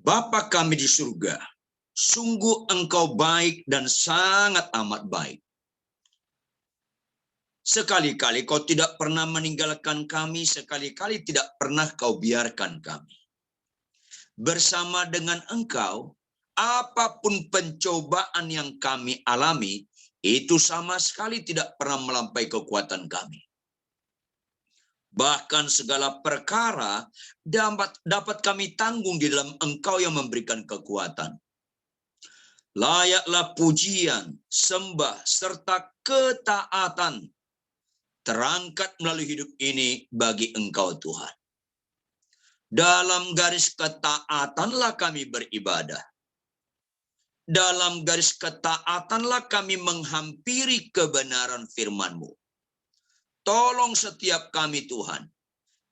Bapa kami di surga, sungguh Engkau baik dan sangat amat baik. Sekali-kali Kau tidak pernah meninggalkan kami, sekali-kali tidak pernah Kau biarkan kami. Bersama dengan Engkau, apapun pencobaan yang kami alami, itu sama sekali tidak pernah melampaui kekuatan kami. Bahkan segala perkara dapat kami tanggung di dalam Engkau yang memberikan kekuatan. Layaklah pujian, sembah, serta ketaatan terangkat melalui hidup ini bagi Engkau Tuhan. Dalam garis ketaatanlah kami beribadah. Dalam garis ketaatanlah kami menghampiri kebenaran firman-Mu. Tolong setiap kami Tuhan,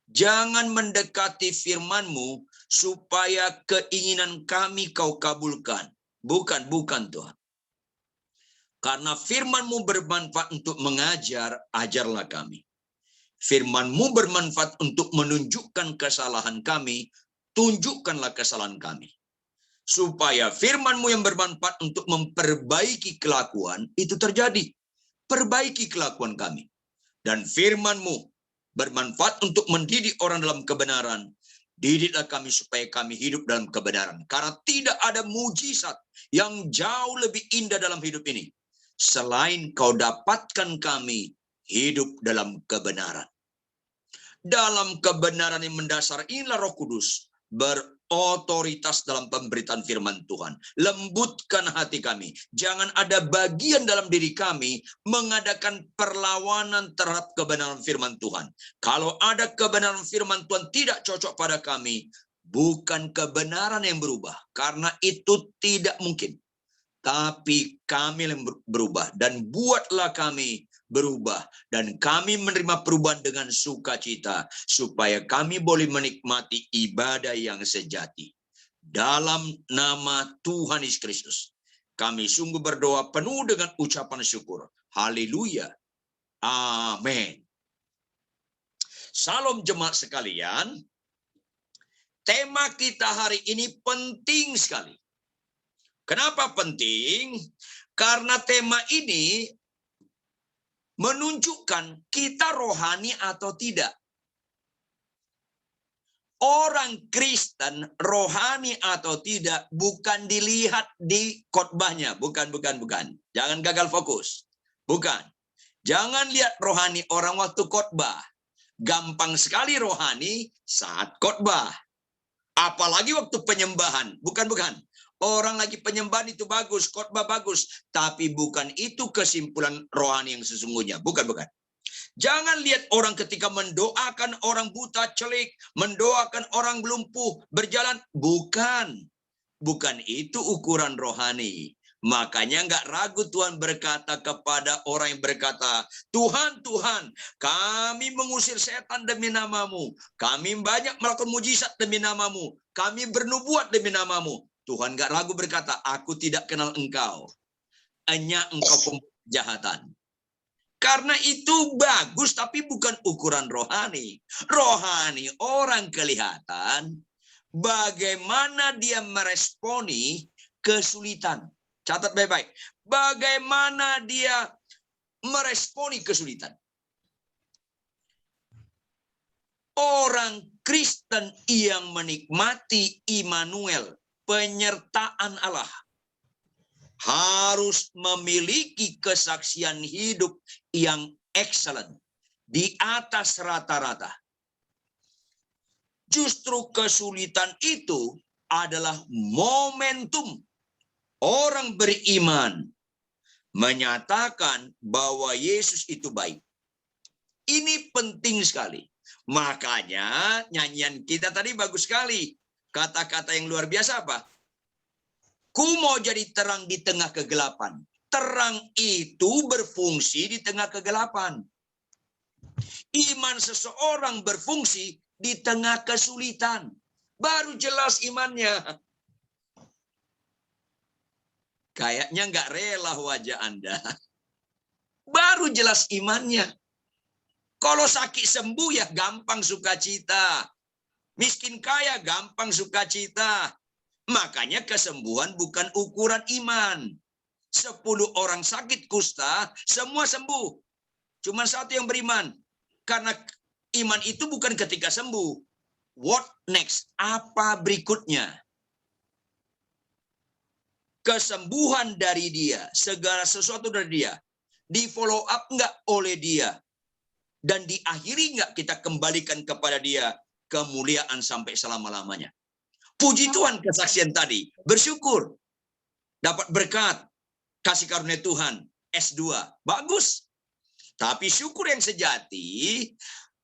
jangan mendekati firman-Mu supaya keinginan kami Kau kabulkan. Bukan Tuhan. Karena firman-Mu bermanfaat untuk mengajar, ajarlah kami. Firman-Mu bermanfaat untuk menunjukkan kesalahan kami, tunjukkanlah kesalahan kami. Supaya firman-Mu yang bermanfaat untuk memperbaiki kelakuan, itu terjadi. Perbaiki kelakuan kami. Dan firman-Mu bermanfaat untuk mendidik orang dalam kebenaran. Didiklah kami supaya kami hidup dalam kebenaran. Karena tidak ada mujizat yang jauh lebih indah dalam hidup ini. Selain Kau dapatkan kami hidup dalam kebenaran. Dalam kebenaran yang mendasar inilah Roh Kudus berotoritas dalam pemberitaan firman Tuhan. Lembutkan hati kami. Jangan ada bagian dalam diri kami mengadakan perlawanan terhadap kebenaran firman Tuhan. Kalau ada kebenaran firman Tuhan tidak cocok pada kami, bukan kebenaran yang berubah. Karena itu tidak mungkin. Tapi kami yang berubah. Dan buatlah kami berubah. Dan kami menerima perubahan dengan sukacita. Supaya kami boleh menikmati ibadah yang sejati. Dalam nama Tuhan Yesus Kristus. Kami sungguh berdoa penuh dengan ucapan syukur. Haleluya. Amin. Salam jemaat sekalian. Tema kita hari ini penting sekali. Kenapa penting? Karena tema ini menunjukkan kita rohani atau tidak. Orang Kristen rohani atau tidak bukan dilihat di khotbahnya. Bukan. Jangan gagal fokus. Bukan. Jangan lihat rohani orang waktu khotbah. Gampang sekali rohani saat khotbah. Apalagi waktu penyembahan. Bukan. Orang lagi penyembahan itu bagus, khotbah bagus. Tapi bukan itu kesimpulan rohani yang sesungguhnya. Bukan. Jangan lihat orang ketika mendoakan orang buta celik, mendoakan orang lumpuh berjalan. Bukan itu ukuran rohani. Makanya nggak ragu Tuhan berkata kepada orang yang berkata, Tuhan, kami mengusir setan demi namamu. Kami banyak melakukan mujizat demi namamu. Kami bernubuat demi namamu. Tuhan nggak ragu berkata, aku tidak kenal engkau. Hanya engkau pembuat kejahatan. Karena itu bagus, tapi bukan ukuran rohani. Rohani orang kelihatan bagaimana dia meresponi kesulitan. Catat baik-baik. Bagaimana dia meresponi kesulitan. Orang Kristen yang menikmati Immanuel, penyertaan Allah, harus memiliki kesaksian hidup yang excellent, di atas rata-rata. Justru kesulitan itu adalah momentum orang beriman menyatakan bahwa Yesus itu baik. Ini penting sekali. Makanya nyanyian kita tadi bagus sekali. Kata-kata yang luar biasa apa? Ku mau jadi terang di tengah kegelapan. Terang itu berfungsi di tengah kegelapan. Iman seseorang berfungsi di tengah kesulitan. Baru jelas imannya. Kayaknya nggak rela wajah Anda. Baru jelas imannya. Kalau sakit sembuh ya gampang sukacita. Miskin kaya gampang sukacita. Makanya kesembuhan bukan ukuran iman. 10 orang sakit kusta, semua sembuh. Cuma satu yang beriman. Karena iman itu bukan ketika sembuh. What next? Apa berikutnya? Kesembuhan dari dia, segala sesuatu dari dia, di follow up enggak oleh dia, dan diakhiri enggak kita kembalikan kepada dia kemuliaan sampai selama-lamanya. Puji Tuhan kesaksian tadi, bersyukur, dapat berkat, kasih karunia Tuhan, S2, bagus. Tapi syukur yang sejati,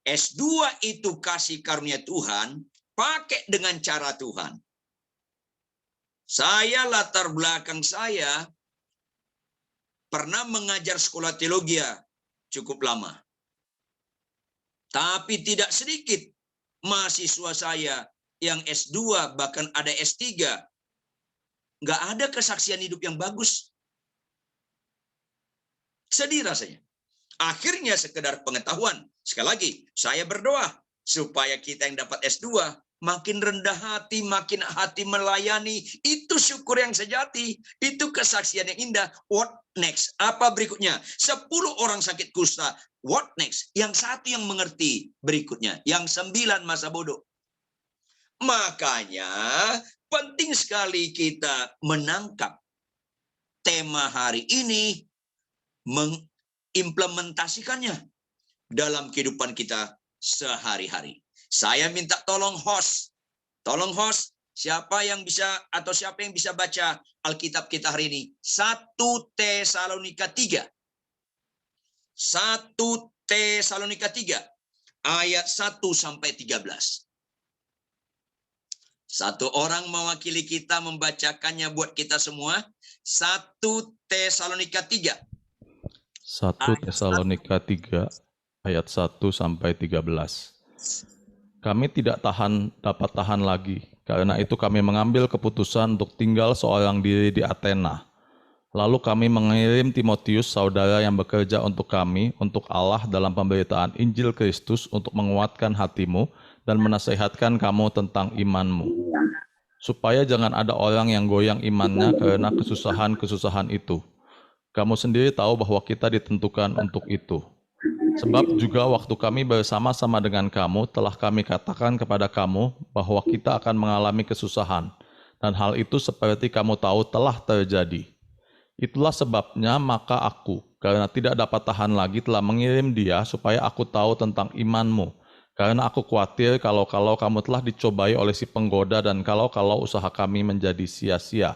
S2 itu kasih karunia Tuhan, pakai dengan cara Tuhan. Saya latar belakang saya pernah mengajar sekolah teologi cukup lama. Tapi tidak sedikit mahasiswa saya yang S2 bahkan ada S3 nggak ada kesaksian hidup yang bagus. Sedih rasanya. Akhirnya sekedar pengetahuan. Sekali lagi, saya berdoa supaya kita yang dapat S2 makin rendah hati, makin hati melayani. Itu syukur yang sejati. Itu kesaksian yang indah. What next? Apa berikutnya? 10 orang sakit kusta. What next? Yang satu yang mengerti berikutnya. Yang 9 masa bodoh. Makanya penting sekali kita menangkap tema hari ini, mengimplementasikannya dalam kehidupan kita sehari-hari. Saya minta tolong host. Tolong host, siapa yang bisa atau siapa yang bisa baca Alkitab kita hari ini? 1 Tesalonika 3. 1 Tesalonika 3 ayat 1 sampai 13. Satu orang mewakili kita membacakannya buat kita semua. 1 Tesalonika 3. 1 Tesalonika 3 ayat 1 sampai 13. Kami tidak dapat tahan lagi. Karena itu kami mengambil keputusan untuk tinggal seorang diri di Athena. Lalu kami mengirim Timotius, saudara yang bekerja untuk kami, untuk Allah dalam pemberitaan Injil Kristus, untuk menguatkan hatimu dan menasihatkan kamu tentang imanmu. Supaya jangan ada orang yang goyang imannya karena kesusahan-kesusahan itu. Kamu sendiri tahu bahwa kita ditentukan untuk itu. Sebab juga waktu kami bersama-sama dengan kamu, telah kami katakan kepada kamu bahwa kita akan mengalami kesusahan. Dan hal itu seperti kamu tahu telah terjadi. Itulah sebabnya maka aku, karena tidak dapat tahan lagi, telah mengirim dia supaya aku tahu tentang imanmu. Karena aku khawatir kalau-kalau kamu telah dicobai oleh si penggoda dan kalau-kalau usaha kami menjadi sia-sia.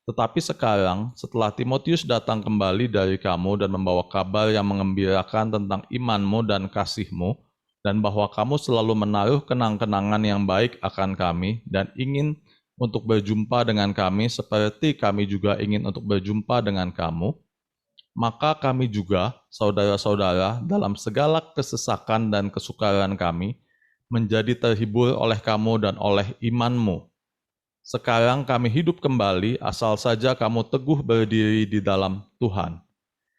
Tetapi sekarang, setelah Timotius datang kembali dari kamu dan membawa kabar yang mengembirakan tentang imanmu dan kasihmu, dan bahwa kamu selalu menaruh kenang-kenangan yang baik akan kami, dan ingin untuk berjumpa dengan kami seperti kami juga ingin untuk berjumpa dengan kamu, maka kami juga, saudara-saudara, dalam segala kesesakan dan kesukaran kami, menjadi terhibur oleh kamu dan oleh imanmu. Sekarang kami hidup kembali, asal saja kamu teguh berdiri di dalam Tuhan.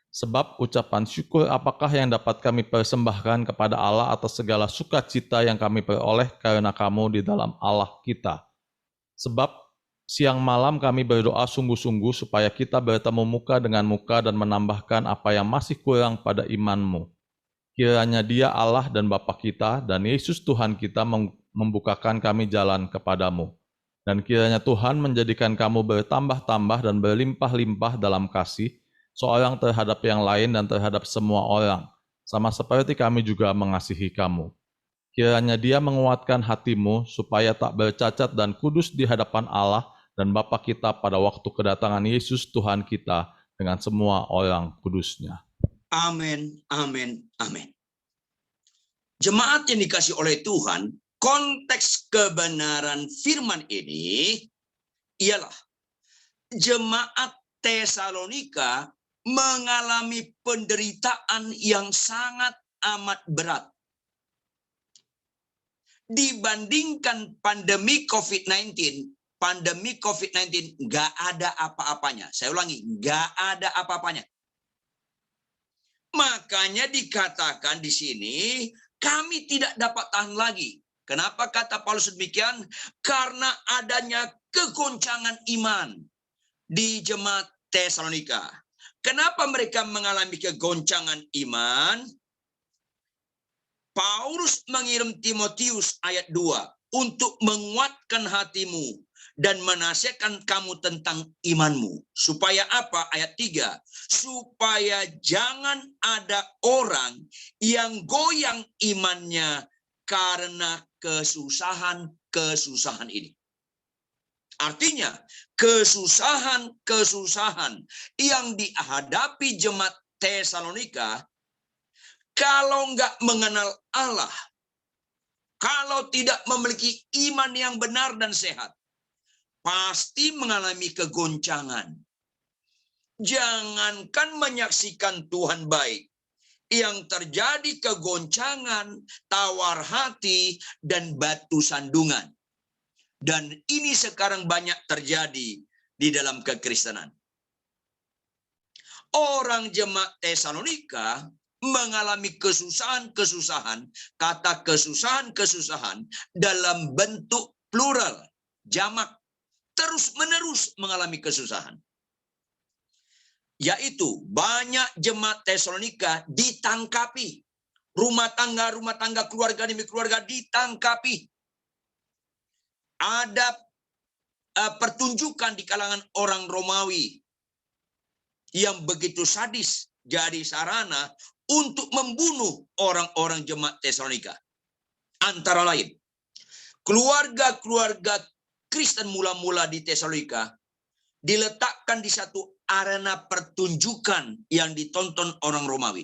Sebab ucapan syukur apakah yang dapat kami persembahkan kepada Allah atas segala sukacita yang kami peroleh karena kamu di dalam Allah kita. Sebab siang malam kami berdoa sungguh-sungguh supaya kita bertemu muka dengan muka dan menambahkan apa yang masih kurang pada imanmu. Kiranya Dia Allah dan Bapa kita dan Yesus Tuhan kita membukakan kami jalan kepadamu. Dan kiranya Tuhan menjadikan kamu bertambah-tambah dan berlimpah-limpah dalam kasih, seorang terhadap yang lain dan terhadap semua orang, sama seperti kami juga mengasihi kamu. Kiranya Dia menguatkan hatimu, supaya tak bercacat dan kudus di hadapan Allah dan Bapa kita pada waktu kedatangan Yesus Tuhan kita dengan semua orang kudusnya. Amin, amin, amin. Jemaat yang dikasih oleh Tuhan, konteks kebenaran firman ini ialah jemaat Tesalonika mengalami penderitaan yang sangat amat berat. Dibandingkan pandemi COVID-19 nggak ada apa-apanya. Saya ulangi, nggak ada apa-apanya. Makanya dikatakan di sini, kami tidak dapat tahan lagi. Kenapa kata Paulus demikian? Karena adanya kegoncangan iman di jemaat Tesalonika. Kenapa mereka mengalami kegoncangan iman? Paulus mengirim Timotius ayat 2 untuk menguatkan hatimu dan menasihatkan kamu tentang imanmu. Supaya apa? Ayat 3. Supaya jangan ada orang yang goyang imannya karena kesusahan ini. Artinya, kesusahan yang dihadapi jemaat Tesalonika, kalau nggak mengenal Allah, kalau tidak memiliki iman yang benar dan sehat, pasti mengalami kegoncangan. Jangankan menyaksikan Tuhan baik, yang terjadi kegoncangan, tawar hati, dan batu sandungan. Dan ini sekarang banyak terjadi di dalam kekristenan. Orang jemaat Tesalonika mengalami kesusahan-kesusahan, kata kesusahan-kesusahan dalam bentuk plural, jamak, terus-menerus mengalami kesusahan. Yaitu banyak jemaat Tesalonika ditangkapi. Rumah tangga, keluarga demi keluarga ditangkapi. Ada pertunjukan di kalangan orang Romawi yang begitu sadis, jadi sarana untuk membunuh orang-orang jemaat Tesalonika. Antara lain, keluarga-keluarga Kristen mula-mula di Tesalonika diletakkan di satu arena pertunjukan yang ditonton orang Romawi.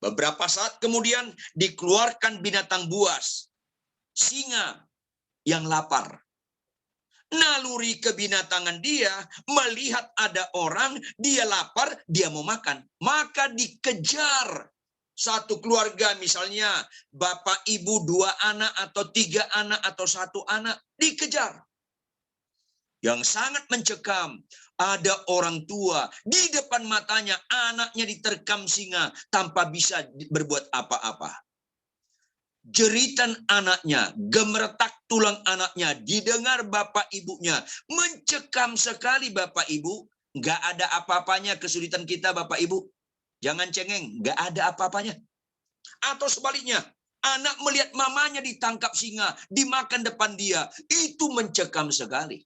Beberapa saat kemudian dikeluarkan binatang buas, singa yang lapar. Naluri kebinatangan dia melihat ada orang, dia lapar, dia mau makan. Maka dikejar satu keluarga, misalnya bapak ibu 2 anak atau 3 anak atau 1 anak, dikejar. Yang sangat mencekam, ada orang tua di depan matanya, anaknya diterkam singa tanpa bisa berbuat apa-apa. Jeritan anaknya, gemeretak tulang anaknya, didengar bapak ibunya, mencekam sekali bapak ibu. Nggak ada apa-apanya kesulitan kita bapak ibu. Jangan cengeng, nggak ada apa-apanya. Atau sebaliknya, anak melihat mamanya ditangkap singa, dimakan depan dia, itu mencekam sekali.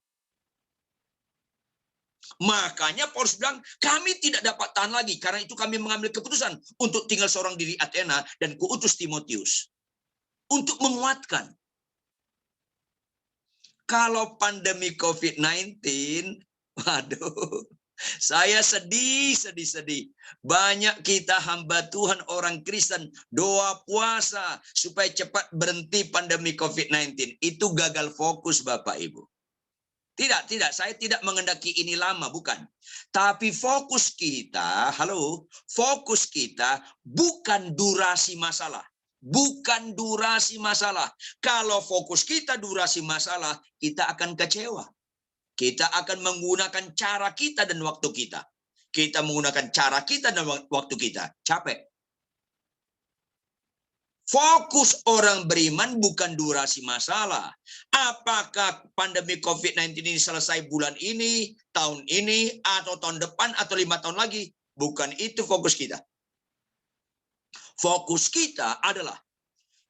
Makanya Paulus bilang, kami tidak dapat tahan lagi, karena itu kami mengambil keputusan untuk tinggal seorang diri Athena dan kuutus Timotius untuk menguatkan. Kalau pandemi COVID-19, waduh, saya sedih. Banyak kita hamba Tuhan orang Kristen doa puasa supaya cepat berhenti pandemi COVID-19. Itu gagal fokus Bapak Ibu. Tidak, saya tidak mengendaki ini lama, bukan. Tapi fokus kita, fokus kita bukan durasi masalah. Bukan durasi masalah. Kalau fokus kita durasi masalah, kita akan kecewa. Kita akan menggunakan cara kita dan waktu kita. Kita menggunakan cara kita dan waktu kita. Capek. Fokus orang beriman bukan durasi masalah. Apakah pandemi COVID-19 ini selesai bulan ini, tahun ini, atau tahun depan, atau 5 tahun lagi? Bukan itu fokus kita. Fokus kita adalah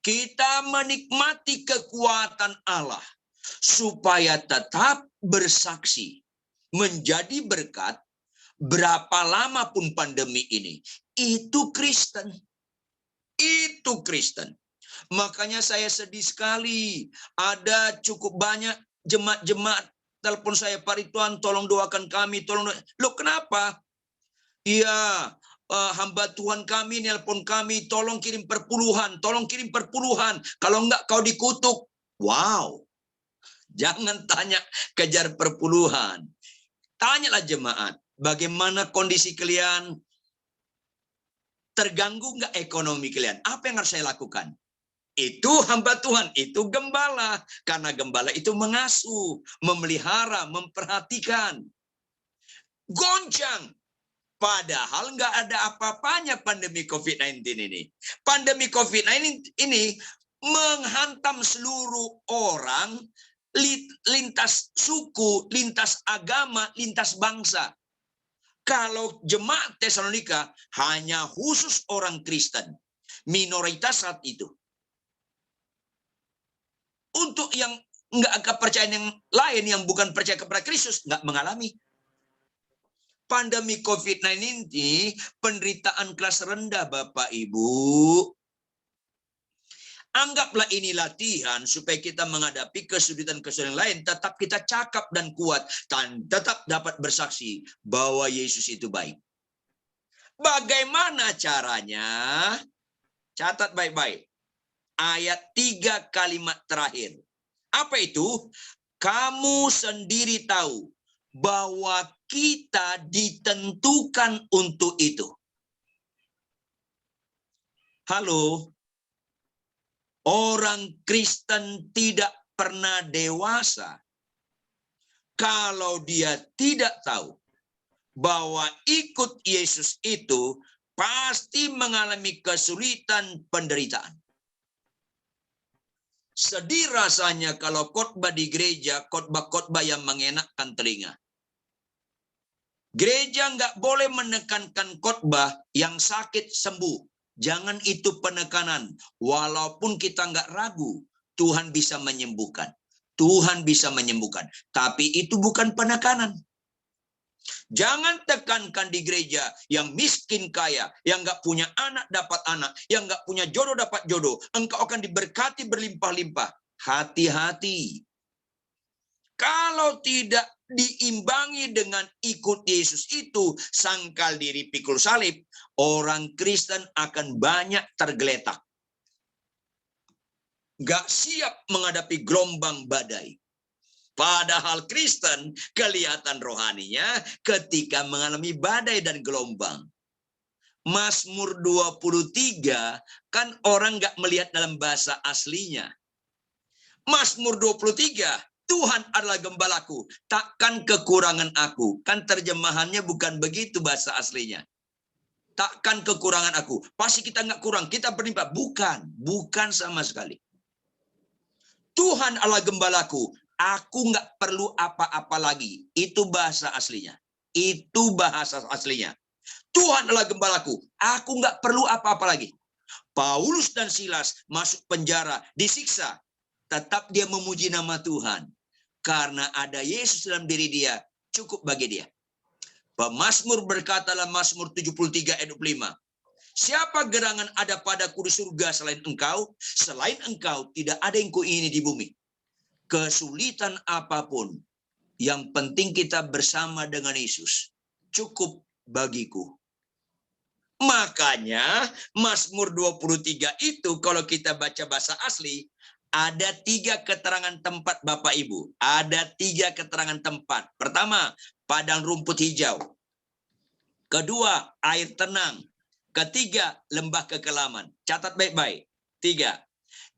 kita menikmati kekuatan Allah supaya tetap bersaksi, menjadi berkat berapa lama pun pandemi ini. Itu Kristen. Itu Kristen. Makanya saya sedih sekali. Ada cukup banyak jemaat-jemaat telepon saya, Pak Ridwan, tolong doakan kami. Loh kenapa? Iya, hamba Tuhan kami nelpon kami, tolong kirim perpuluhan. Kalau enggak kau dikutuk. Wow. Jangan tanya kejar perpuluhan. Tanyalah jemaat, bagaimana kondisi kalian? Terganggu enggak ekonomi kalian? Apa yang harus saya lakukan? Itu hamba Tuhan, itu gembala. Karena gembala itu mengasuh, memelihara, memperhatikan. Goncang. Padahal nggak ada apa-apanya pandemi COVID-19 ini. Pandemi COVID-19 ini menghantam seluruh orang, lintas suku, lintas agama, lintas bangsa. Kalau jemaat Tesalonika hanya khusus orang Kristen, minoritas saat itu. Untuk yang nggak kepercayaan yang lain, yang bukan percaya kepada Kristus, nggak mengalami. Pandemi COVID-19 ini penderitaan kelas rendah, Bapak Ibu. Anggaplah ini latihan supaya kita menghadapi kesulitan-kesulitan lain, tetap kita cakap dan kuat, dan tetap dapat bersaksi bahwa Yesus itu baik. Bagaimana caranya? Catat baik-baik. Ayat 3 kalimat terakhir. Apa itu? Kamu sendiri tahu bahwa kita ditentukan untuk itu. Halo? Orang Kristen tidak pernah dewasa kalau dia tidak tahu bahwa ikut Yesus itu pasti mengalami kesulitan, penderitaan. Sedih rasanya kalau khotbah di gereja, khotbah-khotbah yang mengenakkan telinga. Gereja nggak boleh menekankan khotbah yang sakit sembuh. Jangan itu penekanan. Walaupun kita nggak ragu, Tuhan bisa menyembuhkan. Tuhan bisa menyembuhkan. Tapi itu bukan penekanan. Jangan tekankan di gereja yang miskin kaya, yang nggak punya anak dapat anak, yang nggak punya jodoh dapat jodoh. Engkau akan diberkati berlimpah-limpah. Hati-hati. Kalau tidak diimbangi dengan ikut Yesus itu, sangkal diri pikul salib, orang Kristen akan banyak tergeletak. Gak siap menghadapi gelombang badai. Padahal Kristen kelihatan rohaninya ketika mengalami badai dan gelombang. Mazmur 23 kan orang gak melihat dalam bahasa aslinya. Mazmur 23, Tuhan adalah gembalaku, takkan kekurangan aku. Kan terjemahannya bukan begitu bahasa aslinya. Takkan kekurangan aku. Pasti kita nggak kurang, kita berlimpah. Bukan sama sekali. Tuhan adalah gembalaku, aku nggak perlu apa-apa lagi. Itu bahasa aslinya. Itu bahasa aslinya. Tuhan adalah gembalaku, aku nggak perlu apa-apa lagi. Paulus dan Silas masuk penjara, disiksa. Tetap dia memuji nama Tuhan. Karena ada Yesus dalam diri dia, cukup bagi dia. Pemazmur berkata dalam Mazmur 73 ayat 25. Siapa gerangan ada padaku di surga selain engkau? Selain engkau tidak ada yang kuingini di bumi. Kesulitan apapun, yang penting kita bersama dengan Yesus. Cukup bagiku. Makanya Mazmur 23 itu kalau kita baca bahasa asli, ada 3 keterangan tempat Bapak Ibu. Ada 3 keterangan tempat. Pertama, padang rumput hijau. Kedua, air tenang. Ketiga, lembah kekelaman. Catat baik-baik. 3.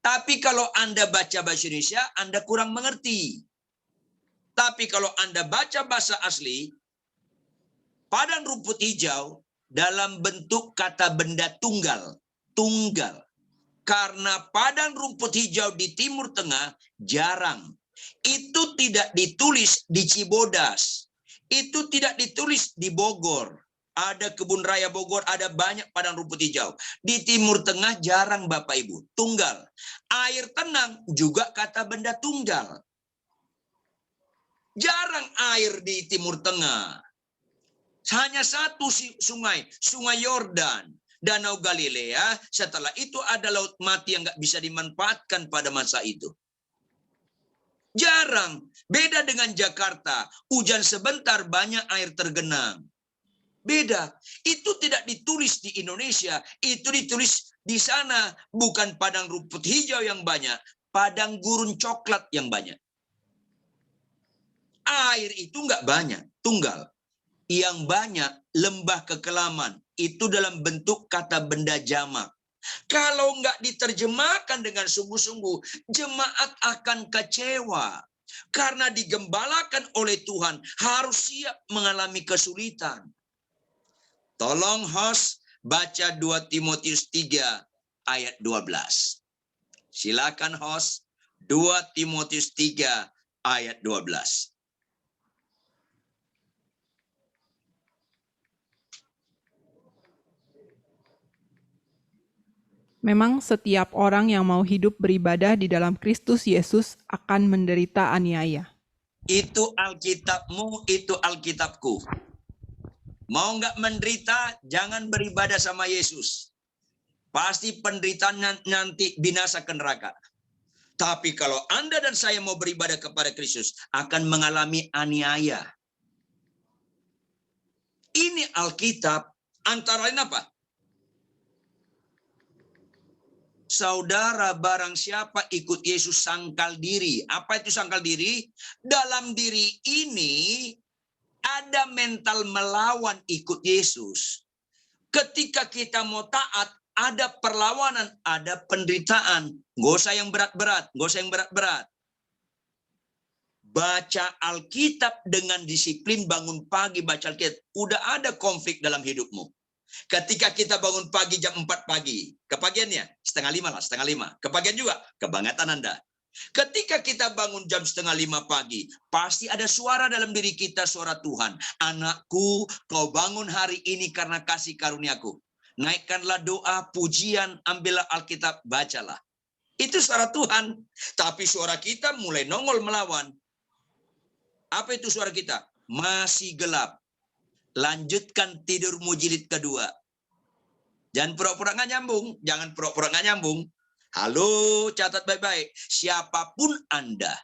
Tapi kalau Anda baca bahasa Indonesia, Anda kurang mengerti. Tapi kalau Anda baca bahasa asli, padang rumput hijau dalam bentuk kata benda tunggal. Tunggal. Karena padang rumput hijau di Timur Tengah jarang. Itu tidak ditulis di Cibodas. Itu tidak ditulis di Bogor. Ada kebun raya Bogor, ada banyak padang rumput hijau. Di Timur Tengah jarang Bapak Ibu. Tunggal. Air tenang juga kata benda tunggal. Jarang air di Timur Tengah. Hanya satu sungai, Sungai Yordan. Danau Galilea, setelah itu ada Laut Mati yang nggak bisa dimanfaatkan pada masa itu. Jarang. Beda dengan Jakarta. Hujan sebentar, banyak air tergenang. Beda. Itu tidak ditulis di Indonesia. Itu ditulis di sana. Bukan padang rumput hijau yang banyak. Padang gurun coklat yang banyak. Air itu nggak banyak. Tunggal. Yang banyak lembah kekelaman. Itu dalam bentuk kata benda jamak. Kalau nggak diterjemahkan dengan sungguh-sungguh, jemaat akan kecewa. Karena digembalakan oleh Tuhan, harus siap mengalami kesulitan. Tolong host baca 2 Timotius 3 ayat 12. Silakan host. 2 Timotius 3 ayat 12. Memang setiap orang yang mau hidup beribadah di dalam Kristus Yesus akan menderita aniaya. Itu Alkitabmu, itu Alkitabku. Mau nggak menderita, jangan beribadah sama Yesus. Pasti penderitaan nanti binasa ke neraka. Tapi kalau Anda dan saya mau beribadah kepada Kristus, akan mengalami aniaya. Ini Alkitab, antara lain apa? Saudara, barang siapa ikut Yesus sangkal diri. Apa itu sangkal diri? Dalam diri ini ada mental melawan ikut Yesus. Ketika kita mau taat, ada perlawanan, ada penderitaan. Nggak usah yang berat-berat, nggak usah yang berat-berat. Baca Alkitab dengan disiplin, bangun pagi baca Alkitab. Udah ada konflik dalam hidupmu. Ketika kita bangun pagi jam 4 pagi, kepagiannya 4:30 lah, 4:30. Kepagian juga, kebangatan Anda. Ketika kita bangun jam 4:30 pagi, pasti ada suara dalam diri kita, suara Tuhan. Anakku, kau bangun hari ini karena kasih karuniaku. Naikkanlah doa, pujian, ambillah Alkitab, bacalah. Itu suara Tuhan. Tapi suara kita mulai nongol melawan. Apa itu suara kita? Masih gelap. Lanjutkan tidurmu jilid kedua. Jangan pura-pura nggak nyambung. Jangan pura-pura nggak nyambung. Halo, catat baik-baik. Siapapun Anda,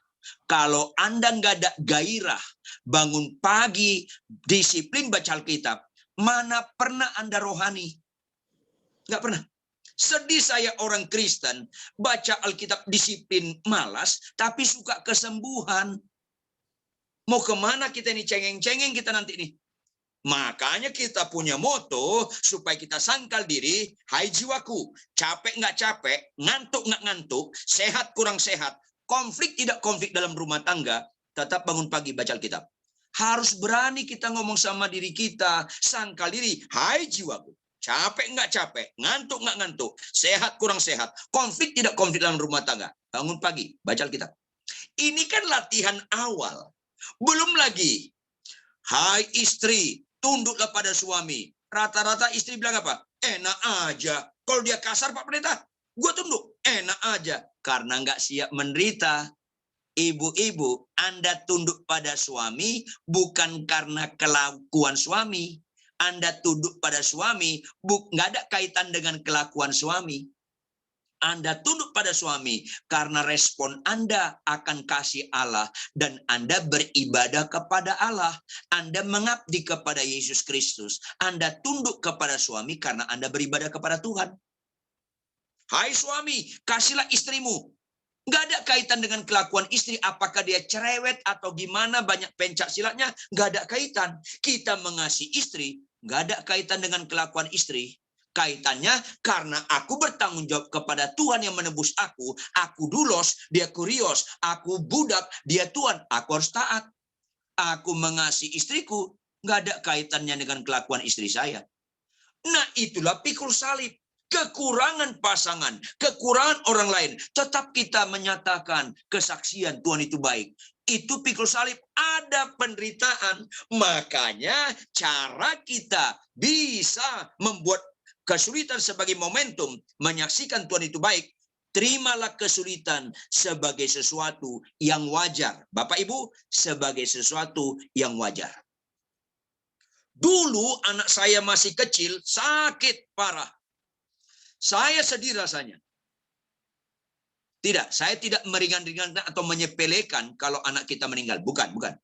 kalau Anda nggak ada gairah, bangun pagi, disiplin baca Alkitab, mana pernah Anda rohani? Nggak pernah. Sedih saya orang Kristen, baca Alkitab disiplin malas, tapi suka kesembuhan. Mau kemana kita ini, cengeng-cengeng kita nanti nih? Makanya kita punya moto supaya kita sangkal diri, hai jiwaku, capek nggak capek, ngantuk nggak ngantuk, sehat kurang sehat, konflik tidak konflik dalam rumah tangga, tetap bangun pagi baca Alkitab. Harus berani kita ngomong sama diri kita, sangkal diri, hai jiwaku, capek nggak capek, ngantuk nggak ngantuk, sehat kurang sehat, konflik tidak konflik dalam rumah tangga. Bangun pagi, baca Alkitab. Ini kan latihan awal. Belum lagi, hai istri, tunduklah pada suami. Rata-rata istri bilang apa? Enak aja. Kalau dia kasar, Pak Pendeta, gue tunduk. Enak aja. Karena nggak siap menderita. Ibu-ibu, Anda tunduk pada suami bukan karena kelakuan suami. Anda tunduk pada suami, nggak ada kaitan dengan kelakuan suami. Anda tunduk pada suami karena respon Anda akan kasih Allah dan Anda beribadah kepada Allah. Anda mengabdi kepada Yesus Kristus. Anda tunduk kepada suami karena Anda beribadah kepada Tuhan. Hai suami, kasihlah istrimu. Nggak ada kaitan dengan kelakuan istri. Apakah dia cerewet atau gimana, banyak pencak silatnya. Nggak ada kaitan. Kita mengasihi istri, nggak ada kaitan dengan kelakuan istri. Kaitannya karena aku bertanggung jawab kepada Tuhan yang menebus aku. Aku dulos, dia kurios. Aku budak, dia Tuhan. Aku harus taat. Aku mengasihi istriku. Nggak ada kaitannya dengan kelakuan istri saya. Nah, itulah pikul salib. Kekurangan pasangan, kekurangan orang lain. Tetap kita menyatakan kesaksian Tuhan itu baik. Itu pikul salib, ada penderitaan. Makanya cara kita bisa membuat kesulitan sebagai momentum menyaksikan Tuhan itu baik. Terimalah kesulitan sebagai sesuatu yang wajar. Bapak Ibu, sebagai sesuatu yang wajar. Dulu anak saya masih kecil, sakit parah. Saya sedih rasanya. Tidak, saya tidak meringan-ringankan atau menyepelekan kalau anak kita meninggal. Bukan, bukan.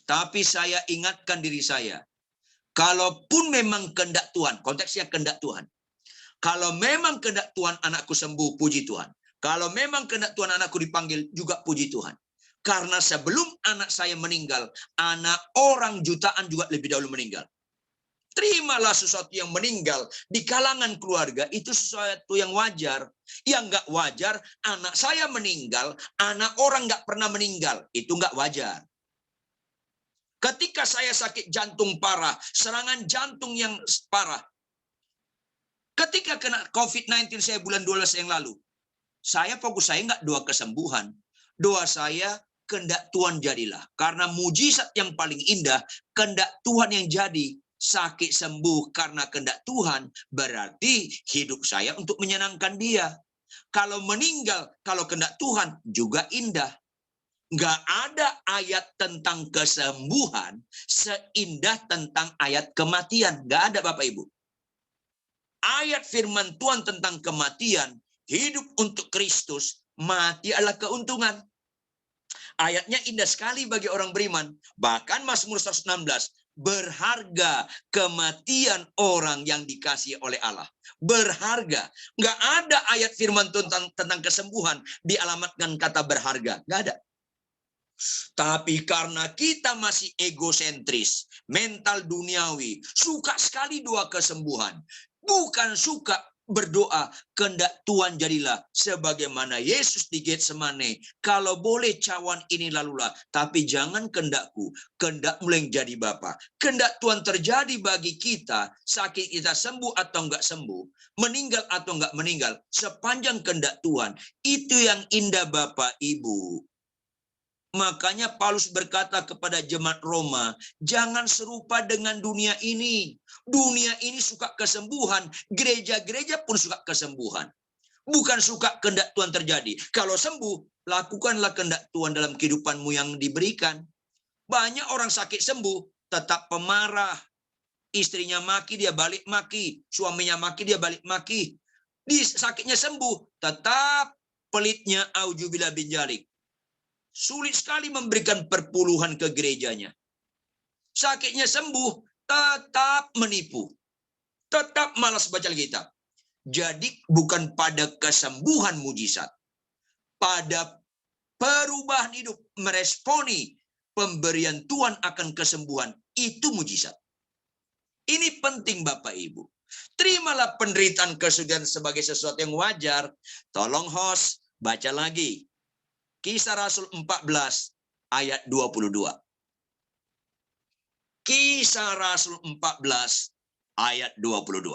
Tapi saya ingatkan diri saya. Kalaupun memang kehendak Tuhan, konteksnya kehendak Tuhan. Kalau memang kehendak Tuhan anakku sembuh, puji Tuhan. Kalau memang kehendak Tuhan anakku dipanggil, juga puji Tuhan. Karena sebelum anak saya meninggal, anak orang jutaan juga lebih dahulu meninggal. Terimalah sesuatu yang meninggal di kalangan keluarga, itu sesuatu yang wajar. Yang nggak wajar, anak saya meninggal, anak orang nggak pernah meninggal. Itu nggak wajar. Ketika saya sakit jantung parah, serangan jantung yang parah. Ketika kena COVID-19 saya bulan 12 yang lalu. fokus saya nggak doa kesembuhan. Doa saya, kehendak Tuhan jadilah. Karena mujizat yang paling indah, kehendak Tuhan yang jadi. Sakit sembuh karena kehendak Tuhan, berarti hidup saya untuk menyenangkan Dia. Kalau meninggal, kalau kehendak Tuhan juga indah. Nggak ada ayat tentang kesembuhan seindah tentang ayat kematian. Nggak ada, Bapak Ibu. Ayat firman Tuhan tentang kematian, hidup untuk Kristus, mati adalah keuntungan. Ayatnya indah sekali bagi orang beriman. Bahkan Mazmur 116, berharga kematian orang yang dikasihi oleh Allah. Berharga. Nggak ada ayat firman Tuhan tentang kesembuhan dialamatkan kata berharga. Nggak ada. Tapi karena kita masih egosentris, mental duniawi, suka sekali doa kesembuhan. Bukan suka berdoa, kehendak Tuhan jadilah sebagaimana Yesus di Getsemane. Kalau boleh cawan ini lalulah, tapi jangan kehendakku, kehendakmu yang jadi Bapa. Kehendak Tuhan terjadi bagi kita, sakit kita sembuh atau enggak sembuh, meninggal atau enggak meninggal, sepanjang kehendak Tuhan. Itu yang indah Bapak Ibu. Makanya Paulus berkata kepada jemaat Roma, jangan serupa dengan dunia ini. Dunia ini suka kesembuhan, gereja-gereja pun suka kesembuhan. Bukan suka kehendak Tuhan terjadi. Kalau sembuh, lakukanlah kehendak Tuhan dalam kehidupanmu yang diberikan. Banyak orang sakit sembuh, tetap pemarah. Istrinya maki, dia balik maki. Suaminya maki, dia balik maki. Di sakitnya sembuh, tetap pelitnya auzubillah bin jalik. Sulit sekali memberikan perpuluhan ke gerejanya. Sakitnya sembuh, tetap menipu. Tetap malas baca Alkitab. Jadi bukan pada kesembuhan mujizat. Pada perubahan hidup, meresponi pemberian Tuhan akan kesembuhan. Itu mujizat. Ini penting Bapak Ibu. Terimalah penderitaan kesulitan sebagai sesuatu yang wajar. Tolong host, baca lagi. Kisah Rasul 14 ayat 22. Kisah Rasul 14 ayat 22.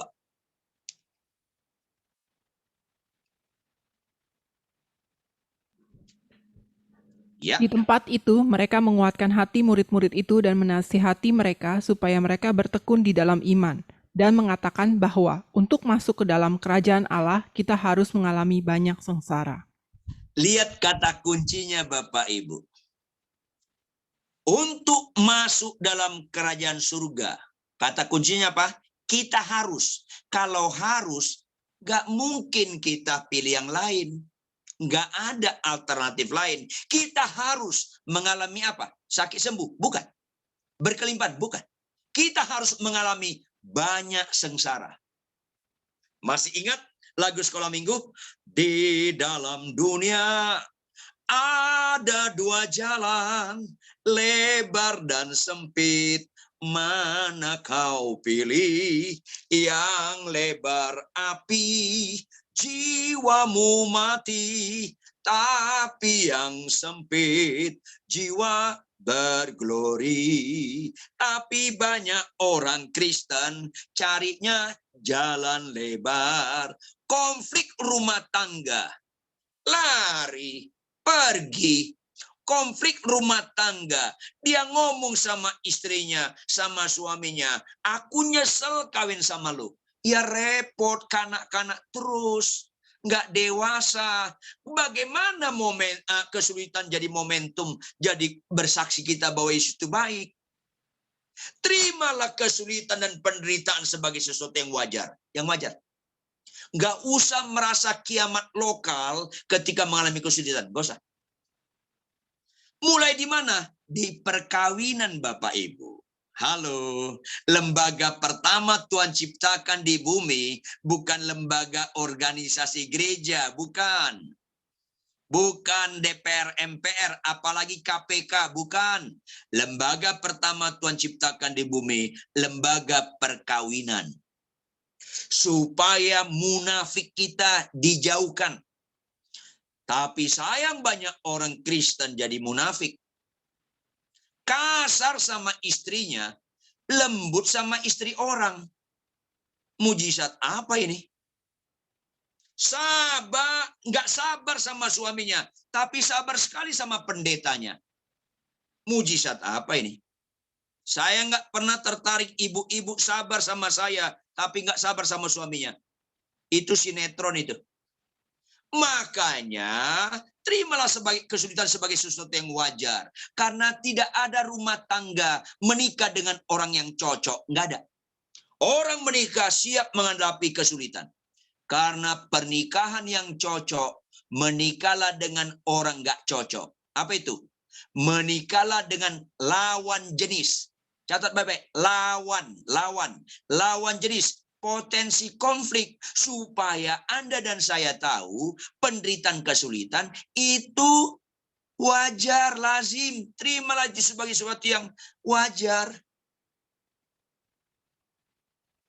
Ya. Di tempat itu, mereka menguatkan hati murid-murid itu dan menasihati mereka supaya mereka bertekun di dalam iman, dan mengatakan bahwa untuk masuk ke dalam kerajaan Allah, kita harus mengalami banyak sengsara. Lihat kata kuncinya Bapak Ibu. Untuk masuk dalam kerajaan surga, kata kuncinya apa? Kita harus. Kalau harus, gak mungkin kita pilih yang lain. Gak ada alternatif lain. Kita harus mengalami apa? Sakit sembuh? Bukan. Berkelimpahan? Bukan. Kita harus mengalami banyak sengsara. Masih ingat lagu sekolah minggu? Di dalam dunia ada dua jalan, lebar dan sempit. Mana kau pilih? Yang lebar api, jiwamu mati. Tapi yang sempit, jiwa berglori. Tapi banyak orang Kristen carinya jalan lebar. Konflik rumah tangga, lari, pergi. Konflik rumah tangga, dia ngomong sama istrinya, sama suaminya, aku nyesel kawin sama lu. Ya repot, kanak-kanak terus, nggak dewasa. Bagaimana kesulitan jadi momentum, jadi bersaksi kita bahwa Yesus itu baik. Terimalah kesulitan dan penderitaan sebagai sesuatu yang wajar. Yang wajar. Nggak usah merasa kiamat lokal ketika mengalami kesulitan. Nggak usah. Mulai di mana? Di perkawinan Bapak Ibu. Halo, lembaga pertama Tuhan ciptakan di bumi bukan lembaga organisasi gereja, bukan. Bukan DPR, MPR, apalagi KPK, bukan. Lembaga pertama Tuhan ciptakan di bumi, lembaga perkawinan. Supaya munafik kita dijauhkan. Tapi sayang banyak orang Kristen jadi munafik. Kasar sama istrinya, lembut sama istri orang. Mujizat apa ini? nggak sabar sama suaminya, tapi sabar sekali sama pendetanya. Mujizat apa ini? Saya nggak pernah tertarik ibu-ibu sabar sama saya, tapi nggak sabar sama suaminya. Itu sinetron itu. Makanya terimalah kesulitan sebagai sesuatu yang wajar. Karena tidak ada rumah tangga menikah dengan orang yang cocok. Nggak ada. Orang menikah siap menghadapi kesulitan. Karena pernikahan yang cocok, menikahlah dengan orang nggak cocok. Apa itu? Menikahlah dengan lawan jenis. Catat baik-baik. Lawan jenis. Potensi konflik. Supaya Anda dan saya tahu penderitaan kesulitan itu wajar, lazim. Terimalah sebagai sesuatu yang wajar.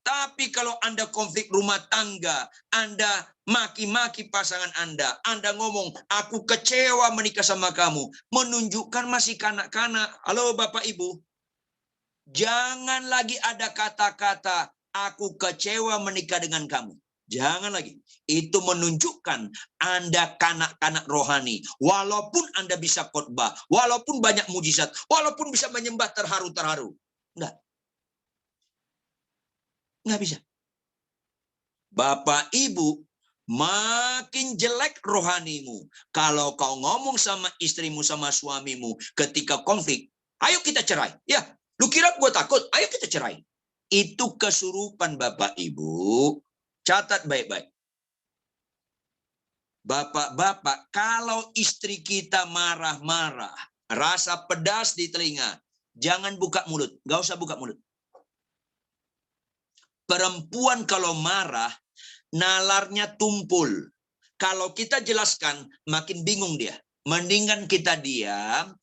Tapi kalau Anda konflik rumah tangga, Anda maki-maki pasangan Anda ngomong, aku kecewa menikah sama kamu, menunjukkan masih kanak-kanak. Halo Bapak Ibu, jangan lagi ada kata-kata, aku kecewa menikah dengan kamu. Jangan lagi. Itu menunjukkan Anda kanak-kanak rohani. Walaupun Anda bisa khotbah, walaupun banyak mujizat, walaupun bisa menyembah terharu-terharu. Enggak. Nggak bisa. Bapak Ibu, makin jelek rohanimu. Kalau kau ngomong sama istrimu, sama suamimu ketika konflik, ayo kita cerai. Ya, lu kira gue takut? Ayo kita cerai. Itu kesurupan Bapak Ibu. Catat baik-baik. Bapak-bapak, kalau istri kita marah-marah, rasa pedas di telinga, jangan buka mulut. Nggak usah buka mulut. Perempuan kalau marah, nalarnya tumpul. Kalau kita jelaskan, makin bingung dia. Mendingan kita diam,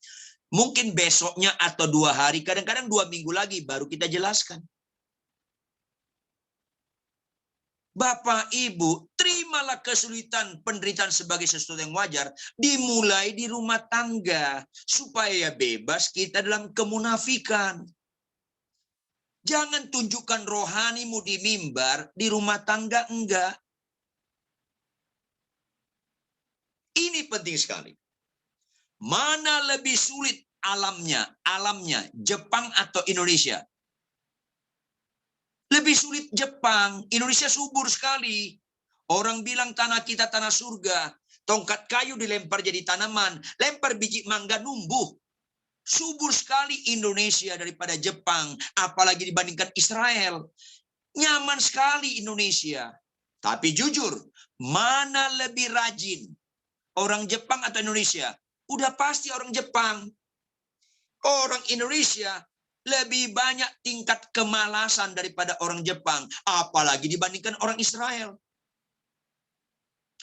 mungkin besoknya atau 2 hari, kadang-kadang 2 minggu lagi, baru kita jelaskan. Bapak, Ibu, terimalah kesulitan, penderitaan sebagai sesuatu yang wajar, dimulai di rumah tangga, supaya bebas kita dalam kemunafikan. Jangan tunjukkan rohanimu di mimbar, di rumah tangga enggak. Ini penting sekali. Mana lebih sulit alamnya, Jepang atau Indonesia? Lebih sulit Jepang. Indonesia subur sekali. Orang bilang tanah kita tanah surga. Tongkat kayu dilempar jadi tanaman. Lempar biji mangga numbuh. Subur sekali Indonesia daripada Jepang, apalagi dibandingkan Israel. Nyaman sekali Indonesia. Tapi jujur, mana lebih rajin? Orang Jepang atau Indonesia? Udah pasti orang Jepang. Orang Indonesia lebih banyak tingkat kemalasan daripada orang Jepang, apalagi dibandingkan orang Israel.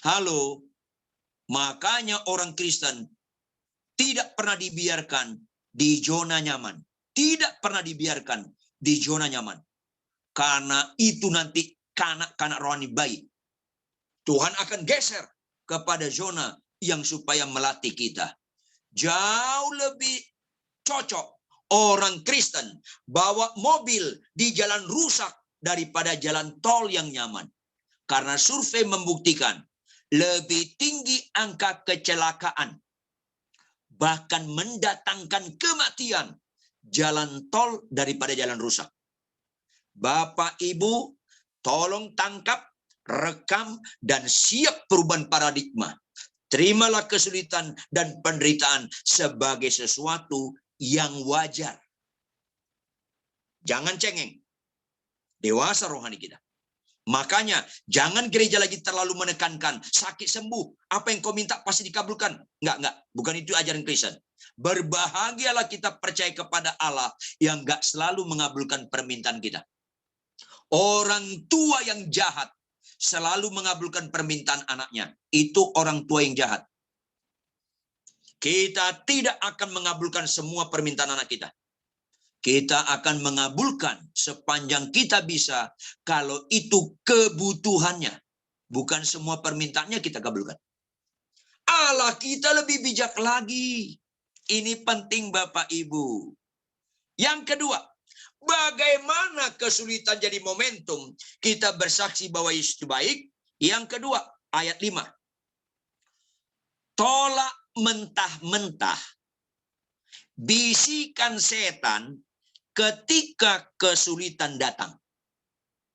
Halo, makanya orang Kristen tidak pernah dibiarkan di zona nyaman. Tidak pernah dibiarkan di zona nyaman. Karena itu nanti kanak-kanak rohani baik. Tuhan akan geser kepada zona yang supaya melatih kita. Jauh lebih cocok orang Kristen bawa mobil di jalan rusak daripada jalan tol yang nyaman. Karena survei membuktikan lebih tinggi angka kecelakaan, bahkan mendatangkan kematian jalan tol daripada jalan rusak. Bapak Ibu, tolong tangkap, rekam, dan siap perubahan paradigma. Terimalah kesulitan dan penderitaan sebagai sesuatu yang wajar. Jangan cengeng. Dewasa rohani kita. Makanya jangan gereja lagi terlalu menekankan sakit sembuh, apa yang kau minta pasti dikabulkan. Enggak, bukan itu ajaran Kristen. Berbahagialah kita percaya kepada Allah yang enggak selalu mengabulkan permintaan kita. Orang tua yang jahat selalu mengabulkan permintaan anaknya. Itu orang tua yang jahat. Kita tidak akan mengabulkan semua permintaan anak kita. Kita akan mengabulkan sepanjang kita bisa kalau itu kebutuhannya. Bukan semua permintaannya kita kabulkan. Allah kita lebih bijak lagi. Ini penting Bapak Ibu. Yang kedua, bagaimana kesulitan jadi momentum kita bersaksi bahwa Yesus itu baik. Yang kedua, ayat 5. Tolak mentah-mentah bisikan setan ketika kesulitan datang.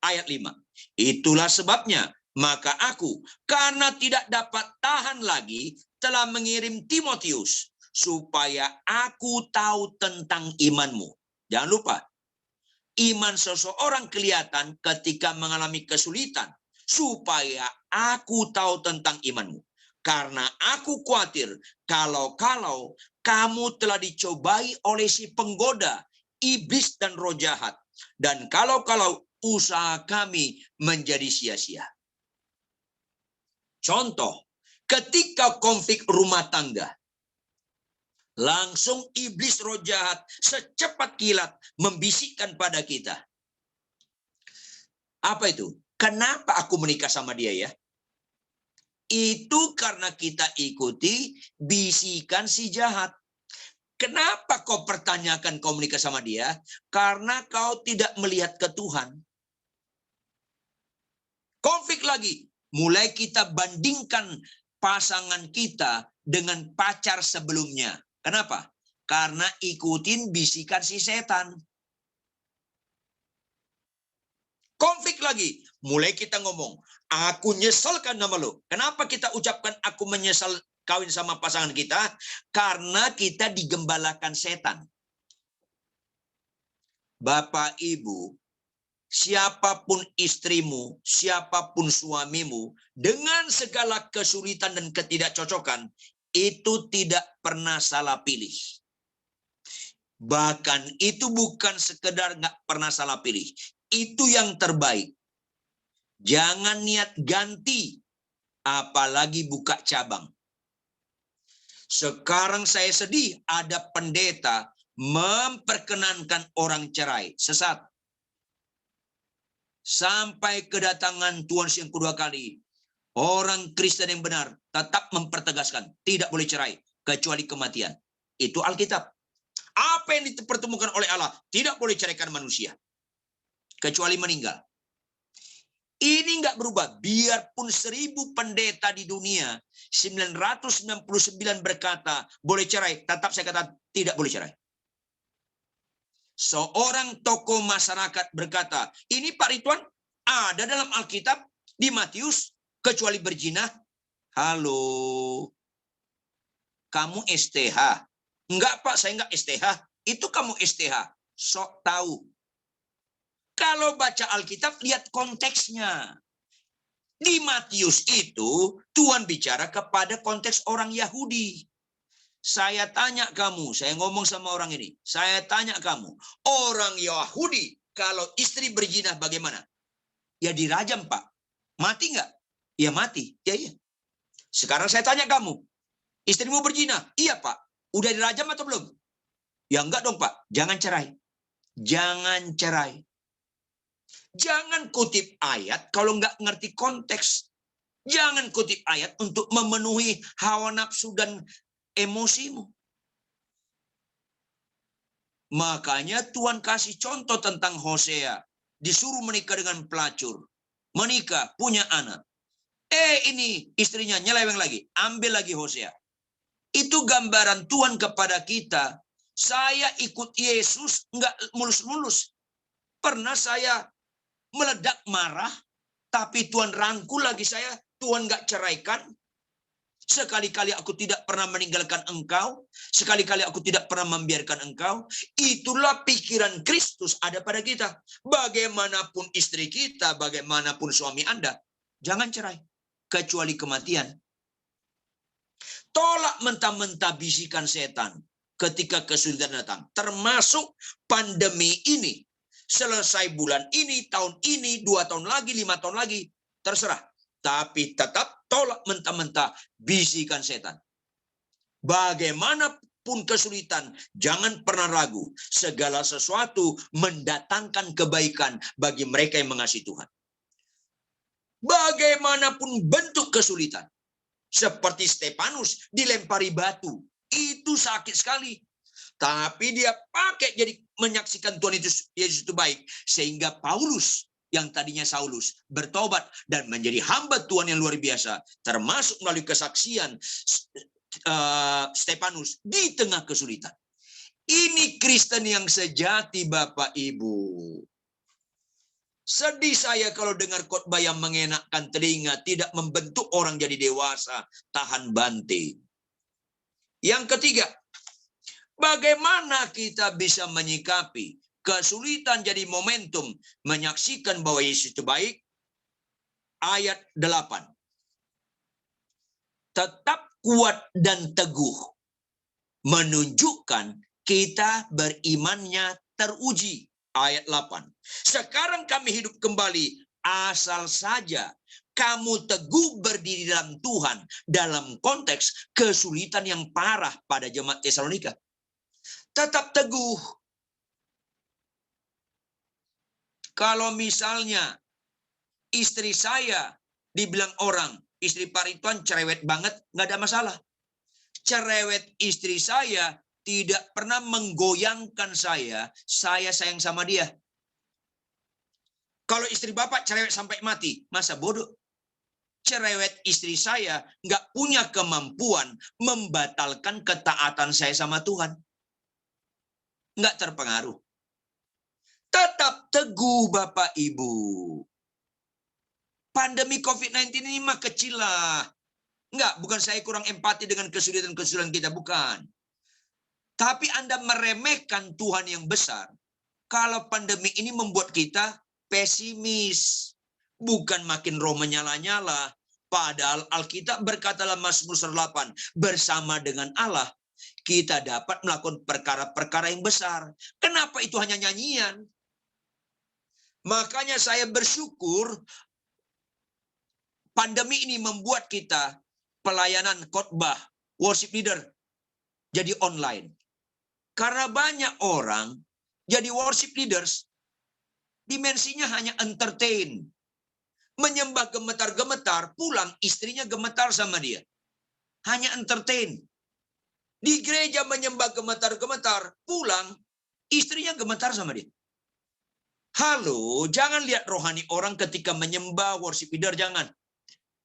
Ayat 5. Itulah sebabnya, maka aku, karena tidak dapat tahan lagi, telah mengirim Timotius, supaya aku tahu tentang imanmu. Jangan lupa, iman seseorang kelihatan ketika mengalami kesulitan, supaya aku tahu tentang imanmu. Karena aku khawatir kalau kamu telah dicobai oleh si penggoda, iblis dan roh jahat. Dan kalau usaha kami menjadi sia-sia. Contoh, ketika konflik rumah tangga, langsung iblis roh jahat secepat kilat membisikkan pada kita. Apa itu? Kenapa aku menikah sama dia ya? Itu karena kita ikuti bisikan si jahat. Kenapa kau pertanyakan kau menikah sama dia? Karena kau tidak melihat ke Tuhan. Konflik lagi. Mulai kita bandingkan pasangan kita dengan pacar sebelumnya. Kenapa? Karena ikutin bisikan si setan. Konflik lagi. Mulai kita ngomong, aku nyesalkan nama lo. Kenapa kita ucapkan aku menyesal kawin sama pasangan kita? Karena kita digembalakan setan. Bapak, Ibu, siapapun istrimu, siapapun suamimu, dengan segala kesulitan dan ketidakcocokan, itu tidak pernah salah pilih. Bahkan itu bukan sekedar nggak pernah salah pilih. Itu yang terbaik. Jangan niat ganti, apalagi buka cabang. Sekarang saya sedih ada pendeta memperkenankan orang cerai. Sesat. Sampai kedatangan Tuhan yang kedua kali, orang Kristen yang benar tetap mempertegaskan tidak boleh cerai kecuali kematian. Itu Alkitab. Apa yang dipertemukan oleh Allah tidak boleh ceraikan manusia kecuali meninggal. Ini nggak berubah. Biarpun 1000 pendeta di dunia, 999 berkata boleh cerai, tetap saya kata tidak boleh cerai. Seorang tokoh masyarakat berkata, ini Pak Ridwan ada dalam Alkitab di Matius, kecuali berzina. Halo, kamu STH? Enggak Pak, saya enggak STH. Itu kamu STH. Sok tahu. Kalau baca Alkitab, lihat konteksnya. Di Matius itu, Tuhan bicara kepada konteks orang Yahudi. Saya tanya kamu, saya ngomong sama orang ini. Saya tanya kamu, orang Yahudi, kalau istri berzina bagaimana? Ya dirajam, Pak. Mati nggak? Ya mati. Ya iya. Sekarang saya tanya kamu, istrimu berzina? Iya, Pak. Udah dirajam atau belum? Ya enggak dong, Pak. Jangan cerai. Jangan cerai. Jangan kutip ayat kalau nggak ngerti konteks. Jangan kutip ayat untuk memenuhi hawa nafsu dan emosimu. Makanya Tuhan kasih contoh tentang Hosea. Disuruh menikah dengan pelacur. Menikah, punya anak. Ini istrinya nyeleweng lagi. Ambil lagi Hosea. Itu gambaran Tuhan kepada kita. Saya ikut Yesus nggak mulus-mulus. Pernah saya meledak marah, tapi Tuhan rangkul lagi saya. Tuhan nggak ceraikan. Sekali-kali aku tidak pernah meninggalkan engkau. Sekali-kali aku tidak pernah membiarkan engkau. Itulah pikiran Kristus ada pada kita. Bagaimanapun istri kita, bagaimanapun suami Anda, jangan cerai. Kecuali kematian. Tolak mentah-mentah bisikan setan ketika kesulitan datang. Termasuk pandemi ini. Selesai bulan ini, tahun ini, 2 tahun lagi, 5 tahun lagi. Terserah. Tapi tetap tolak mentah-mentah bisikan setan. Bagaimanapun kesulitan, jangan pernah ragu. Segala sesuatu mendatangkan kebaikan bagi mereka yang mengasihi Tuhan. Bagaimanapun bentuk kesulitan. Seperti Stefanus dilempari batu. Itu sakit sekali. Tapi dia pakai jadi menyaksikan Tuhan Yesus itu baik. Sehingga Paulus yang tadinya Saulus bertobat dan menjadi hamba Tuhan yang luar biasa, termasuk melalui kesaksian Stefanus di tengah kesulitan. Ini Kristen yang sejati, Bapak Ibu. Sedih saya kalau dengar khotbah yang mengenakkan telinga, tidak membentuk orang jadi dewasa, tahan banting. Yang ketiga, bagaimana kita bisa menyikapi kesulitan jadi momentum menyaksikan bahwa Yesus itu baik? Ayat 8. Tetap kuat dan teguh, menunjukkan kita berimannya teruji. Ayat 8. Sekarang kami hidup kembali, asal saja kamu teguh berdiri dalam Tuhan dalam konteks kesulitan yang parah pada jemaat Tesalonika. Tetap teguh. Kalau misalnya istri saya dibilang orang, istri Pak Ridwan cerewet banget, nggak ada masalah. Cerewet istri saya tidak pernah menggoyangkan saya sayang sama dia. Kalau istri Bapak cerewet sampai mati, masa bodoh? Cerewet istri saya nggak punya kemampuan membatalkan ketaatan saya sama Tuhan. Nggak terpengaruh. Tetap teguh, Bapak Ibu. Pandemi COVID-19 ini mah kecil lah. Enggak, bukan saya kurang empati dengan kesulitan-kesulitan kita, bukan. Tapi Anda meremehkan Tuhan yang besar kalau pandemi ini membuat kita pesimis. Bukan makin roh menyala-nyala. Padahal Alkitab berkata dalam Mazmur 8, bersama dengan Allah, kita dapat melakukan perkara-perkara yang besar. Kenapa itu hanya nyanyian? Makanya saya bersyukur pandemi ini membuat kita pelayanan khotbah, worship leader, jadi online. Karena banyak orang jadi worship leaders, dimensinya hanya entertain. Menyembah gemetar-gemetar, pulang istrinya gemetar sama dia. Hanya entertain. Di gereja menyembah gemetar-gemetar, pulang istrinya gemetar sama dia. Halo, jangan lihat rohani orang ketika menyembah worship leader, jangan.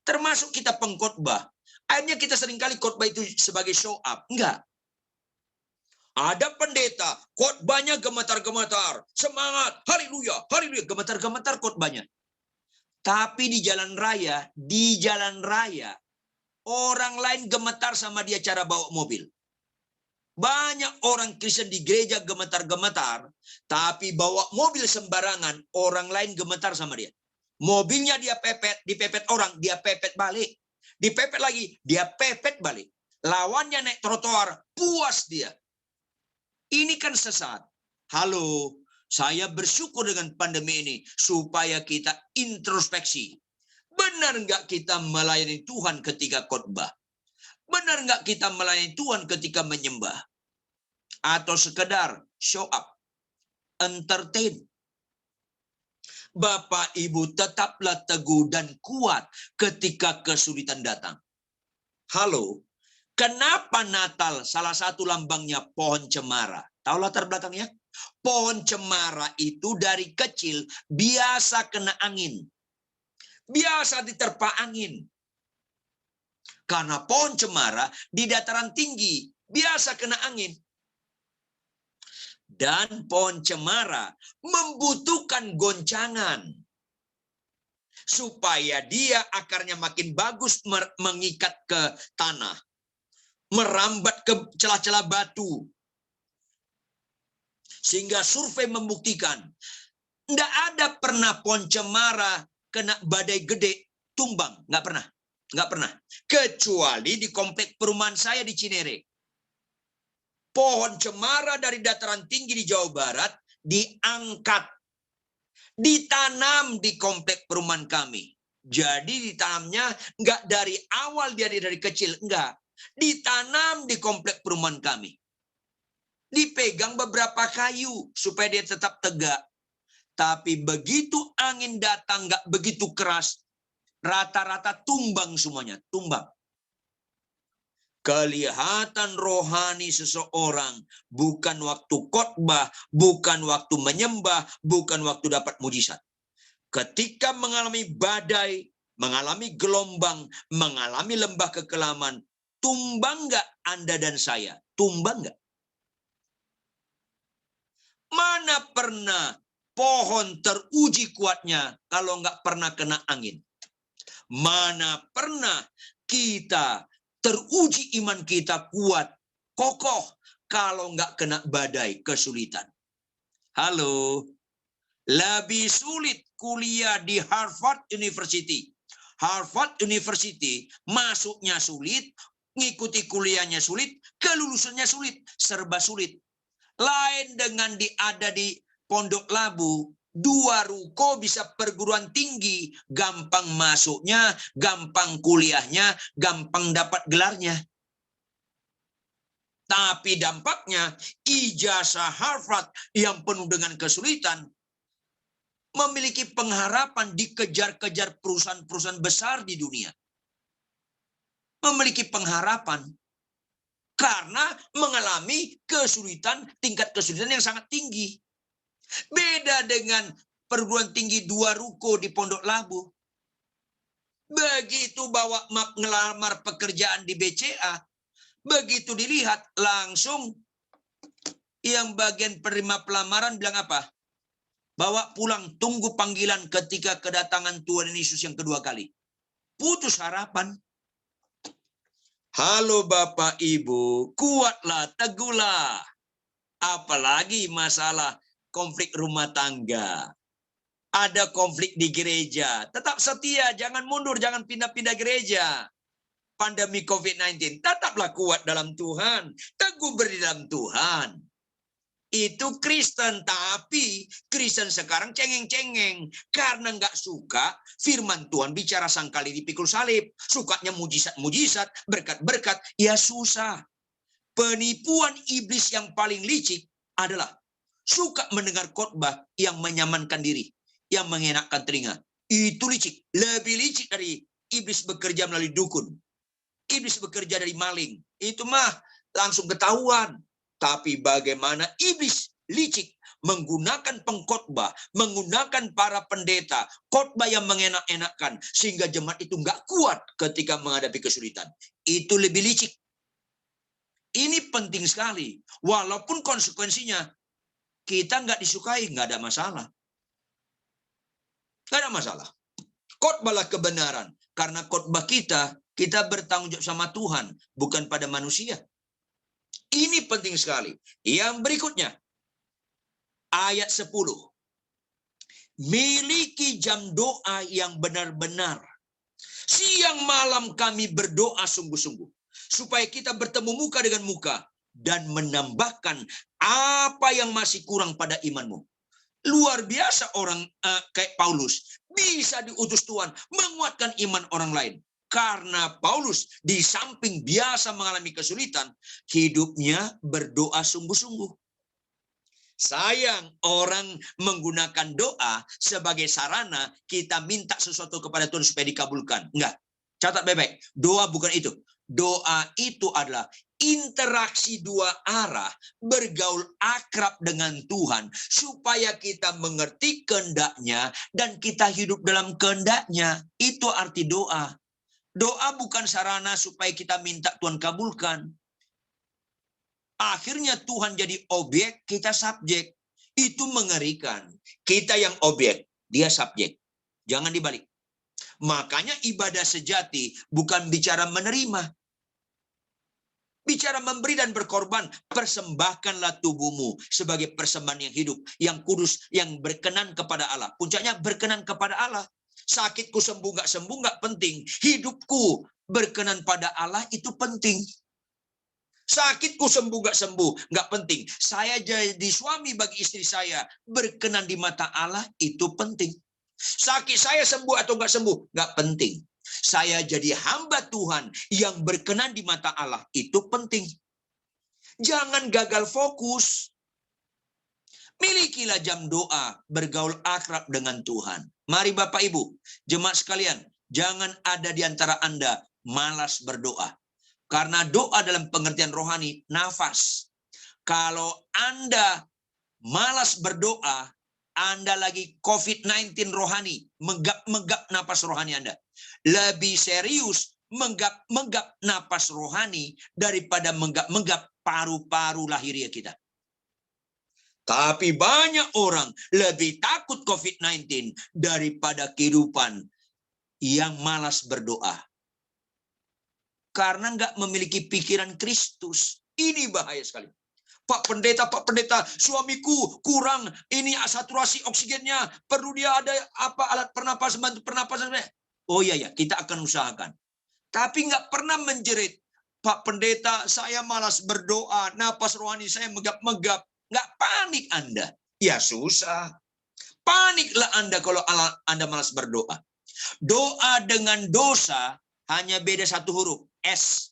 Termasuk kita pengkhotbah. Akhirnya kita seringkali khotbah itu sebagai show up. Enggak. Ada pendeta, khotbahnya gemetar-gemetar. Semangat, haleluya, haleluya. Gemetar-gemetar khotbahnya. Tapi di jalan raya, orang lain gemetar sama dia cara bawa mobil. Banyak orang Kristen di gereja gemetar-gemetar, tapi bawa mobil sembarangan, orang lain gemetar sama dia. Mobilnya dia pepet, dipepet orang, dia pepet balik. Dipepet lagi, dia pepet balik. Lawannya naik trotoar, puas dia. Ini kan sesat. Halo, saya bersyukur dengan pandemi ini supaya kita introspeksi. Benar nggak kita melayani Tuhan ketika khotbah? Benar nggak kita melayani Tuhan ketika menyembah? Atau sekedar show up, entertain? Bapak Ibu tetaplah teguh dan kuat ketika kesulitan datang. Halo, kenapa Natal salah satu lambangnya pohon cemara? Tahu latar belakangnya? Pohon cemara itu dari kecil biasa kena angin. Biasa diterpa angin. Karena pohon cemara di dataran tinggi biasa kena angin. Dan pohon cemara membutuhkan goncangan. Supaya dia akarnya makin bagus mengikat ke tanah. Merambat ke celah-celah batu. Sehingga survei membuktikan, tidak ada pernah pohon cemara kena badai gede, tumbang. Nggak pernah. Nggak pernah. Kecuali di komplek perumahan saya di Cinere. Pohon cemara dari dataran tinggi di Jawa Barat diangkat. Ditanam di komplek perumahan kami. Jadi ditanamnya nggak dari awal, dia dari kecil. Enggak. Ditanam di komplek perumahan kami. Dipegang beberapa kayu supaya dia tetap tegak. Tapi begitu angin datang nggak begitu keras, rata-rata tumbang semuanya, tumbang. Kelihatan rohani seseorang bukan waktu khotbah, bukan waktu menyembah, bukan waktu dapat mujizat. ketika mengalami badai, mengalami gelombang, mengalami lembah kekelaman, tumbang nggak Anda dan saya? Tumbang nggak? Mana pernah pohon teruji kuatnya kalau nggak pernah kena angin? Mana pernah kita teruji iman kita kuat, kokoh, kalau nggak kena badai, kesulitan? Halo, lebih sulit kuliah di Harvard University. Harvard University masuknya sulit, ngikuti kuliahnya sulit, kelulusannya sulit, serba sulit. Lain dengan ada di Pondok Labu, 2 ruko bisa perguruan tinggi, gampang masuknya, gampang kuliahnya, gampang dapat gelarnya. Tapi dampaknya ijazah Harvard yang penuh dengan kesulitan, memiliki pengharapan dikejar-kejar perusahaan-perusahaan besar di dunia. Memiliki pengharapan karena mengalami kesulitan, tingkat kesulitan yang sangat tinggi. Beda dengan perguruan tinggi 2 ruko di Pondok Labu. Begitu bawa map ngelamar pekerjaan di BCA, begitu dilihat langsung yang bagian penerima pelamaran bilang apa? Bawa pulang, tunggu panggilan ketika kedatangan Tuhan Yesus yang kedua kali. Putus harapan. Halo Bapak Ibu, kuatlah, teguhlah. Apalagi masalah konflik rumah tangga. Ada konflik di gereja. Tetap setia, jangan mundur, jangan pindah-pindah gereja. Pandemi COVID-19, tetaplah kuat dalam Tuhan. Teguh berdiri dalam Tuhan. Itu Kristen, tapi Kristen sekarang cengeng-cengeng. Karena nggak suka firman Tuhan bicara sangkali dipikul salib. Sukanya mujizat-mujizat, berkat-berkat. Ya susah. Penipuan iblis yang paling licik adalah suka mendengar khotbah yang menyamankan diri, yang mengenakkan telinga. Itu licik. Lebih licik dari iblis bekerja melalui dukun. Iblis bekerja dari maling. Itu mah langsung ketahuan. Tapi bagaimana iblis licik menggunakan pengkhotbah, menggunakan para pendeta, khotbah yang mengenak-enakkan, sehingga jemaat itu nggak kuat ketika menghadapi kesulitan. Itu lebih licik. Ini penting sekali. Walaupun konsekuensinya kita nggak disukai, nggak ada masalah. Nggak ada masalah. Khotbahlah kebenaran. Karena khotbah kita bertanggung jawab sama Tuhan, bukan pada manusia. Ini penting sekali. Yang berikutnya, ayat 10. Miliki jam doa yang benar-benar. Siang malam kami berdoa sungguh-sungguh, supaya kita bertemu muka dengan muka, dan menambahkan apa yang masih kurang pada imanmu. Luar biasa orang kayak Paulus, bisa diutus Tuhan, menguatkan iman orang lain. Karena Paulus di samping biasa mengalami kesulitan, hidupnya berdoa sungguh-sungguh. Sayang orang menggunakan doa sebagai sarana kita minta sesuatu kepada Tuhan supaya dikabulkan. Enggak, catat baik-baik. Doa bukan itu. Doa itu adalah interaksi 2 arah, bergaul akrab dengan Tuhan, supaya kita mengerti kehendak-Nya dan kita hidup dalam kehendak-Nya. Itu arti doa. Doa bukan sarana supaya kita minta Tuhan kabulkan. Akhirnya Tuhan jadi objek, kita subjek. Itu mengerikan. Kita yang objek, dia subjek. Jangan dibalik. Makanya ibadah sejati bukan bicara menerima. Bicara memberi dan berkorban. Persembahkanlah tubuhmu sebagai persembahan yang hidup, yang kudus, yang berkenan kepada Allah. Puncaknya berkenan kepada Allah. Sakitku sembuh nggak penting. Hidupku berkenan pada Allah itu penting. Sakitku sembuh nggak penting. Saya jadi suami bagi istri saya, berkenan di mata Allah itu penting. Sakit saya sembuh atau nggak penting. Saya jadi hamba Tuhan yang berkenan di mata Allah itu penting. Jangan gagal fokus. Milikilah jam doa, bergaul akrab dengan Tuhan. Mari Bapak Ibu, jemaat sekalian, jangan ada di antara Anda malas berdoa. Karena doa dalam pengertian rohani, nafas. Kalau Anda malas berdoa, Anda lagi COVID-19 rohani, menggap-menggap napas rohani Anda. Lebih serius menggap-menggap napas rohani daripada menggap-menggap paru-paru lahiriah kita. Tapi banyak orang lebih takut COVID-19 daripada kehidupan yang malas berdoa. Karena nggak memiliki pikiran Kristus. Ini bahaya sekali. Pak Pendeta, suamiku kurang ini saturasi oksigennya, perlu dia ada alat pernapasan, bantu pernapasan. Oh iya, kita akan usahakan. Tapi nggak pernah menjerit, Pak Pendeta, saya malas berdoa, napas rohani saya megap-megap. Nggak panik Anda. Ya susah. Paniklah Anda kalau Anda malas berdoa. Doa dengan dosa hanya beda satu huruf, S.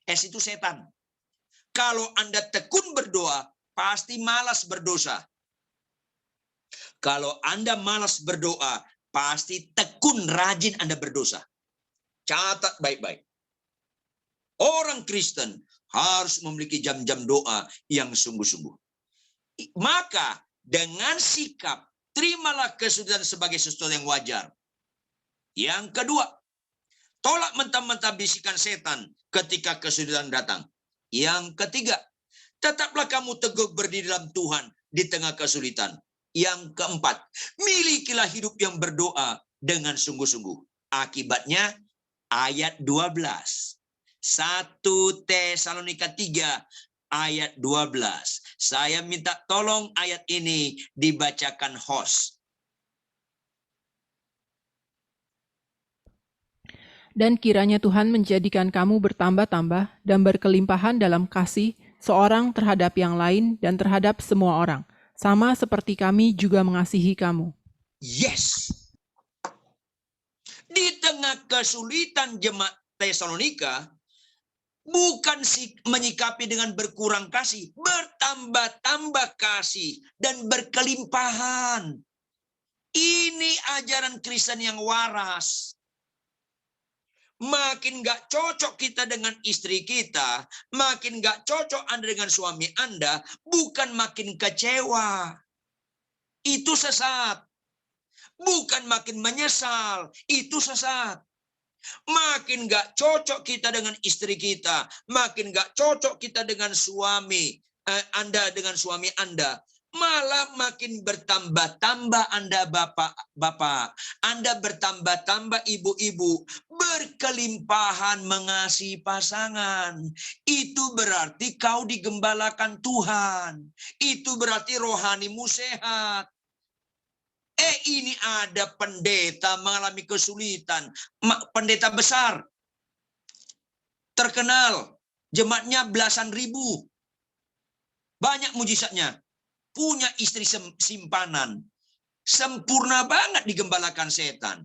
S itu setan. Kalau Anda tekun berdoa, pasti malas berdosa. Kalau Anda malas berdoa, pasti tekun rajin Anda berdosa. Catat baik-baik. Orang Kristen harus memiliki jam-jam doa yang sungguh-sungguh. Maka dengan sikap, terimalah kesulitan sebagai sesuatu yang wajar. Yang kedua, tolak mentah-mentah bisikan setan ketika kesulitan datang. Yang ketiga, tetaplah kamu teguh berdiri dalam Tuhan di tengah kesulitan. Yang keempat, milikilah hidup yang berdoa dengan sungguh-sungguh. Akibatnya, ayat 12. 1 Tesalonika 3 ayat 12. Saya minta tolong ayat ini dibacakan host. Dan kiranya Tuhan menjadikan kamu bertambah-tambah dan berkelimpahan dalam kasih seorang terhadap yang lain dan terhadap semua orang, sama seperti kami juga mengasihi kamu. Yes. Di tengah kesulitan jemaat Tesalonika, bukan menyikapi dengan berkurang kasih, bertambah-tambah kasih dan berkelimpahan. Ini ajaran Kristen yang waras. Makin gak cocok kita dengan istri kita, makin gak cocok Anda dengan suami Anda, bukan makin kecewa. Itu sesat. Bukan makin menyesal, itu sesat. Makin gak cocok kita dengan istri kita, makin gak cocok kita dengan suami Anda dengan suami Anda, malah makin bertambah-tambah Anda bapak-bapak, Anda bertambah-tambah ibu-ibu, berkelimpahan mengasihi pasangan. Itu berarti kau digembalakan Tuhan. Itu berarti rohanimu sehat. Ini ada pendeta mengalami kesulitan. Pendeta besar. Terkenal. Jemaatnya belasan ribu. Banyak mujizatnya. Punya istri simpanan. Sempurna banget digembalakan setan.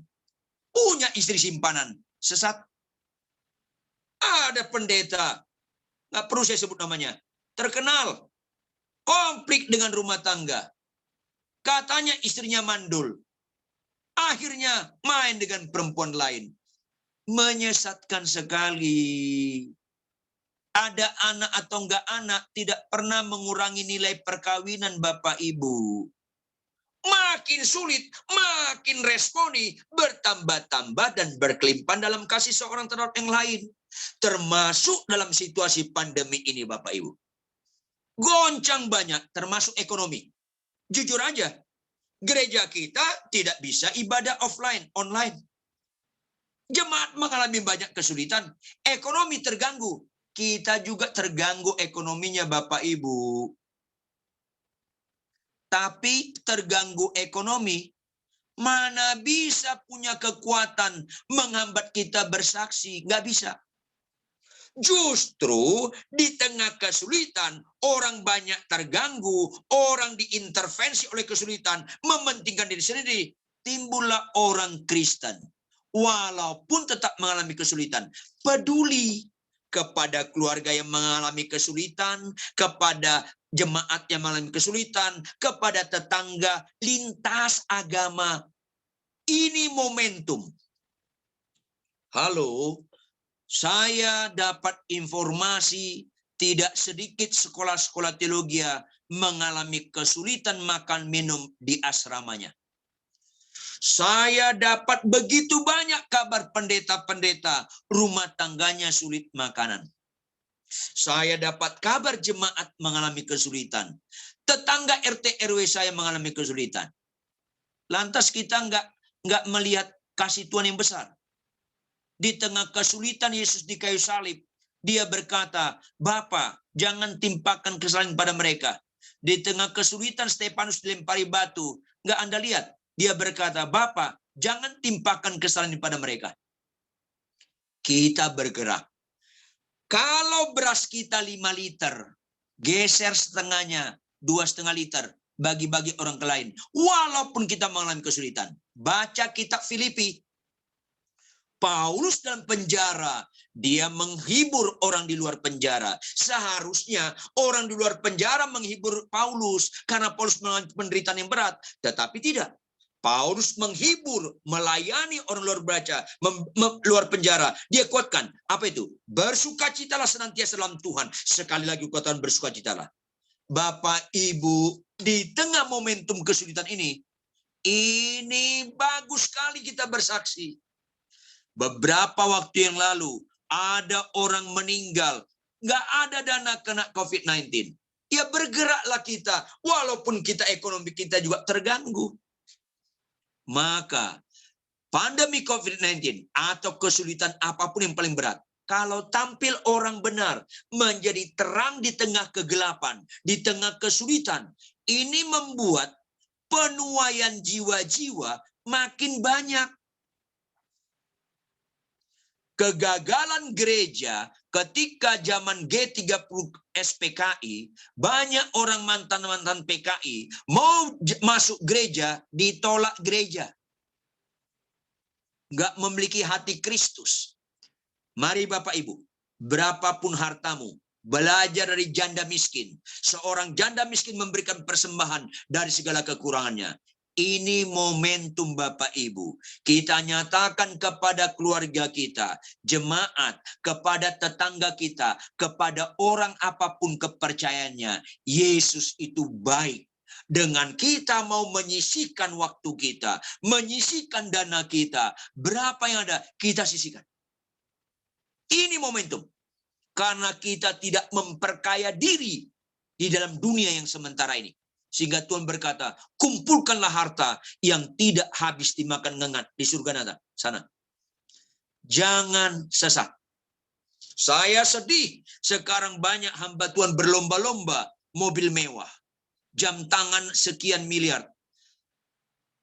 Punya istri simpanan. Sesat. Ada pendeta. Nggak perlu saya sebut namanya. Terkenal. Konflik dengan rumah tangga. Katanya istrinya mandul. Akhirnya main dengan perempuan lain. Menyesatkan sekali. Ada anak atau enggak anak tidak pernah mengurangi nilai perkawinan Bapak Ibu. Makin sulit, makin responi, bertambah-tambah dan berkelimpahan dalam kasih seorang terhadap yang lain. Termasuk dalam situasi pandemi ini Bapak Ibu. Goncang banyak, termasuk ekonomi. Jujur aja, gereja kita tidak bisa ibadah offline, online. Jemaat mengalami banyak kesulitan, ekonomi terganggu. Kita juga terganggu ekonominya Bapak Ibu. Tapi terganggu ekonomi, mana bisa punya kekuatan menghambat kita bersaksi? Nggak bisa. Justru di tengah kesulitan, orang banyak terganggu, orang diintervensi oleh kesulitan, mementingkan diri sendiri. Timbullah orang Kristen. Walaupun tetap mengalami kesulitan, peduli kepada keluarga yang mengalami kesulitan, kepada jemaat yang mengalami kesulitan, kepada tetangga, lintas agama. Ini momentum. Halo, saya dapat informasi tidak sedikit sekolah-sekolah teologi mengalami kesulitan makan minum di asramanya. Saya dapat begitu banyak kabar pendeta-pendeta rumah tangganya sulit makanan. Saya dapat kabar jemaat mengalami kesulitan. Tetangga RT RW saya mengalami kesulitan. Lantas kita nggak melihat kasih Tuhan yang besar. Di tengah kesulitan Yesus di kayu salib, dia berkata, Bapa, jangan timpakan kesalahan pada mereka. Di tengah kesulitan Stefanus dilempari batu, nggak Anda lihat? Dia berkata, Bapa, jangan timpakan kesalahan pada mereka. Kita bergerak. Kalau beras kita 5 liter, geser setengahnya, 2,5 liter, bagi-bagi orang ke lain. Walaupun kita mengalami kesulitan. Baca kitab Filipi. Paulus dalam penjara, dia menghibur orang di luar penjara. Seharusnya orang di luar penjara menghibur Paulus karena Paulus mengalami penderitaan yang berat. Tetapi tidak. Paulus menghibur, melayani orang luar penjara. Dia kuatkan, apa itu? Bersukacitalah senantiasa dalam Tuhan. Sekali lagi katakan bersukacitalah. Bapak, Ibu, di tengah momentum kesulitan ini bagus sekali kita bersaksi. Beberapa waktu yang lalu, ada orang meninggal. Nggak ada dana kena COVID-19. Ya bergeraklah kita, walaupun kita ekonomi kita juga terganggu. Maka pandemi COVID-19 atau kesulitan apapun yang paling berat, kalau tampil orang benar menjadi terang di tengah kegelapan, di tengah kesulitan, ini membuat penuaian jiwa-jiwa makin banyak. Kegagalan gereja ketika zaman G30 SPKI, banyak orang mantan-mantan PKI mau masuk gereja, ditolak gereja. Nggak memiliki hati Kristus. Mari Bapak Ibu, berapapun hartamu, belajar dari janda miskin. Seorang janda miskin memberikan persembahan dari segala kekurangannya. Ini momentum Bapak Ibu. Kita nyatakan kepada keluarga kita, jemaat, kepada tetangga kita, kepada orang apapun kepercayaannya. Yesus itu baik. Dengan kita mau menyisihkan waktu kita, menyisihkan dana kita, berapa yang ada, kita sisihkan. Ini momentum. Karena kita tidak memperkaya diri di dalam dunia yang sementara ini. Sehingga Tuhan berkata, kumpulkanlah harta yang tidak habis dimakan ngengat di surga sana. Jangan sesak. Saya sedih. Sekarang banyak hamba Tuhan berlomba-lomba mobil mewah. Jam tangan sekian miliar.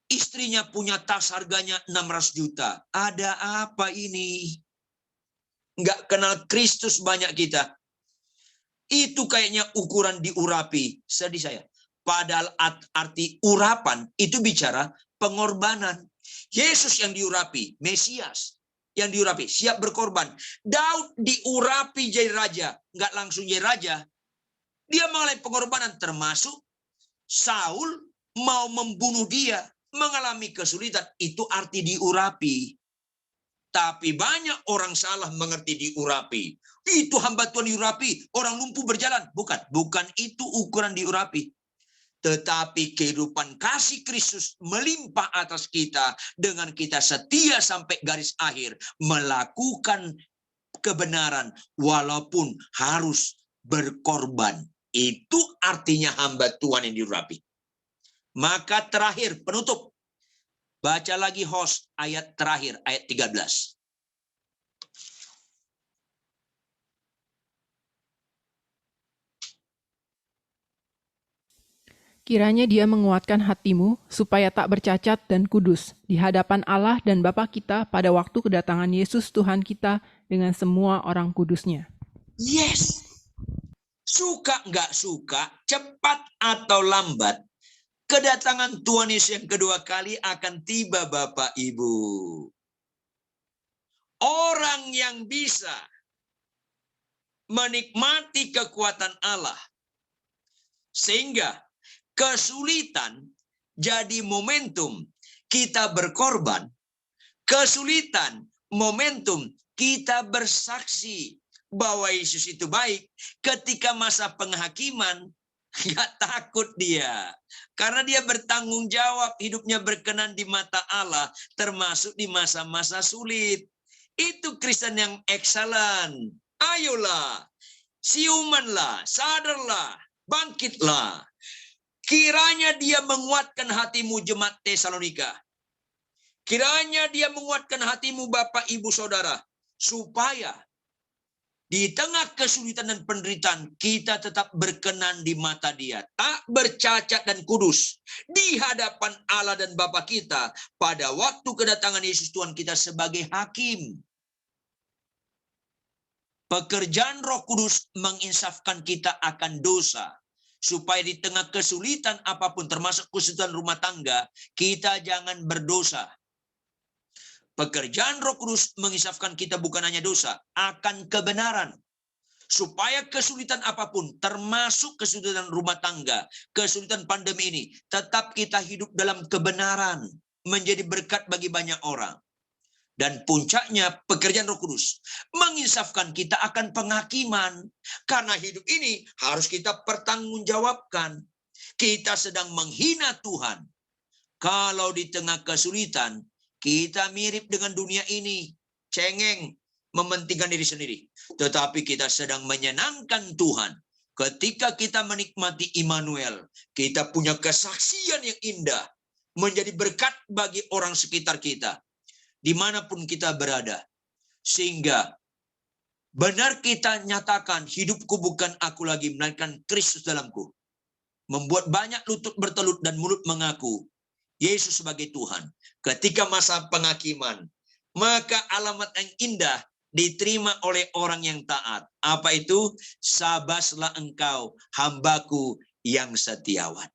Istrinya punya tas harganya 600 juta. Ada apa ini? Nggak kenal Kristus banyak kita. Itu kayaknya ukuran diurapi. Sedih saya. Padahal arti urapan itu bicara pengorbanan. Yesus yang diurapi, Mesias yang diurapi, siap berkorban. Daud diurapi jadi raja, nggak langsung jadi raja. Dia mengalami pengorbanan, termasuk Saul mau membunuh dia, mengalami kesulitan. Itu arti diurapi. Tapi banyak orang salah mengerti diurapi. Itu hamba Tuhan diurapi, orang lumpuh berjalan. Bukan itu ukuran diurapi. Tetapi kehidupan kasih Kristus melimpah atas kita dengan kita setia sampai garis akhir. Melakukan kebenaran walaupun harus berkorban. Itu artinya hamba Tuhan yang diurapi. Maka terakhir, penutup. Baca lagi host ayat terakhir, ayat 13. Kiranya Dia menguatkan hatimu supaya tak bercacat dan kudus di hadapan Allah dan Bapa kita pada waktu kedatangan Yesus Tuhan kita dengan semua orang kudusnya. Yes. Suka nggak suka, cepat atau lambat, kedatangan Tuhan Yesus yang kedua kali akan tiba Bapak Ibu. Orang yang bisa menikmati kekuatan Allah sehingga kesulitan jadi momentum kita berkorban. Kesulitan momentum kita bersaksi. bahwa Yesus itu baik, ketika masa penghakiman, nggak takut dia. Karena dia bertanggung jawab, hidupnya berkenan di mata Allah, termasuk di masa-masa sulit. Itu Kristen yang excellent. Ayolah, siumanlah, sadarlah, bangkitlah. Kiranya dia menguatkan hatimu jemaat Tesalonika. Kiranya dia menguatkan hatimu Bapak Ibu Saudara. Supaya di tengah kesulitan dan penderitaan, kita tetap berkenan di mata dia. Tak bercacat dan kudus. Di hadapan Allah dan Bapa kita. Pada waktu kedatangan Yesus Tuhan kita sebagai hakim. Pekerjaan Roh Kudus menginsafkan kita akan dosa. Supaya di tengah kesulitan apapun, termasuk kesulitan rumah tangga, kita jangan berdosa. Pekerjaan Roh Kudus menginsafkan kita bukan hanya dosa, akan kebenaran. Supaya kesulitan apapun, termasuk kesulitan rumah tangga, kesulitan pandemi ini, tetap kita hidup dalam kebenaran, menjadi berkat bagi banyak orang. Dan puncaknya pekerjaan Roh Kudus menginsafkan kita akan penghakiman. Karena hidup ini harus kita pertanggungjawabkan. Kita sedang menghina Tuhan. Kalau di tengah kesulitan, kita mirip dengan dunia ini. Cengeng, mementingkan diri sendiri. Tetapi kita sedang menyenangkan Tuhan. Ketika kita menikmati Immanuel, kita punya kesaksian yang indah. Menjadi berkat bagi orang sekitar kita. Dimanapun kita berada. Sehingga benar kita nyatakan, hidupku bukan aku lagi, melainkan Kristus dalamku. Membuat banyak lutut bertelut dan mulut mengaku Yesus sebagai Tuhan. Ketika masa penghakiman, maka alamat yang indah diterima oleh orang yang taat. Apa itu? Sabaslah engkau, hambaku yang setiawan.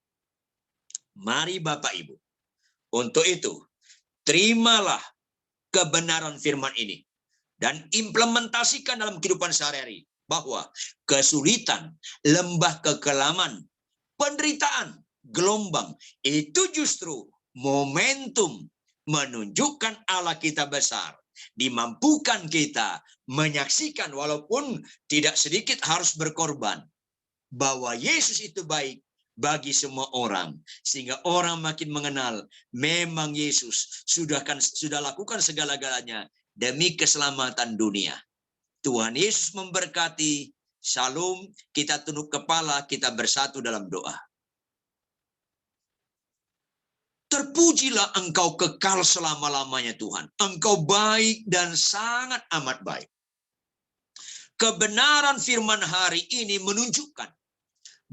Mari Bapak Ibu. Untuk itu, terimalah kebenaran firman ini. Dan implementasikan dalam kehidupan sehari-hari. Bahwa kesulitan, lembah kekelaman, penderitaan, gelombang, itu justru momentum menunjukkan Allah kita besar. Dimampukan kita menyaksikan walaupun tidak sedikit harus berkorban. Bahwa Yesus itu baik bagi semua orang. Sehingga orang makin mengenal memang Yesus sudah lakukan segala-galanya demi keselamatan dunia. Tuhan Yesus memberkati. Shalom, kita tunduk kepala, kita bersatu dalam doa. Terpujilah engkau kekal selama-lamanya Tuhan. Engkau baik dan sangat amat baik. Kebenaran firman hari ini menunjukkan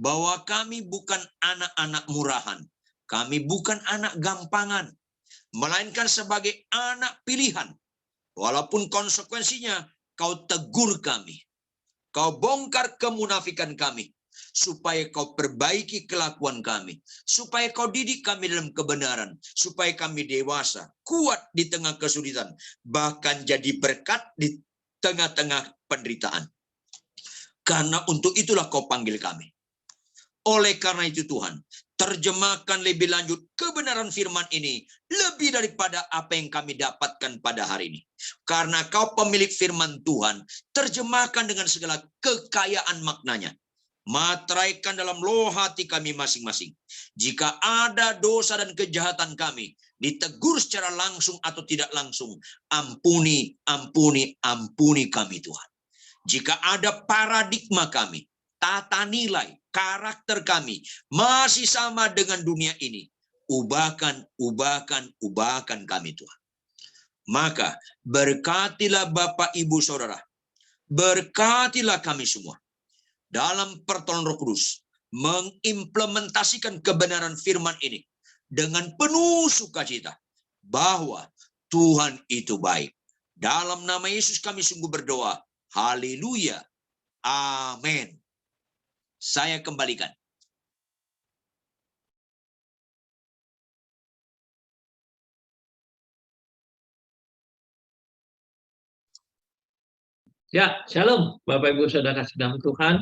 bahwa kami bukan anak-anak murahan. Kami bukan anak gampangan. Melainkan sebagai anak pilihan. Walaupun konsekuensinya kau tegur kami. Kau bongkar kemunafikan kami. Supaya kau perbaiki kelakuan kami. Supaya kau didik kami dalam kebenaran. Supaya kami dewasa. Kuat di tengah kesulitan. Bahkan jadi berkat di tengah-tengah penderitaan. Karena untuk itulah kau panggil kami. Oleh karena itu Tuhan, terjemahkan lebih lanjut kebenaran firman ini lebih daripada apa yang kami dapatkan pada hari ini. Karena kau pemilik firman Tuhan, terjemahkan dengan segala kekayaan maknanya. Materaikan dalam loh hati kami masing-masing. Jika ada dosa dan kejahatan kami, ditegur secara langsung atau tidak langsung, ampuni, ampuni, ampuni kami Tuhan. Jika ada paradigma kami, tata nilai, karakter kami masih sama dengan dunia ini, ubahkan kami Tuhan. Maka berkatilah Bapak Ibu Saudara, berkatilah kami semua dalam pertolongan Roh Kudus mengimplementasikan kebenaran firman ini dengan penuh sukacita bahwa Tuhan itu baik. Dalam nama Yesus kami sungguh berdoa. Haleluya. Amin. Saya kembalikan. Ya, shalom Bapak Ibu Saudara sedang Tuhan.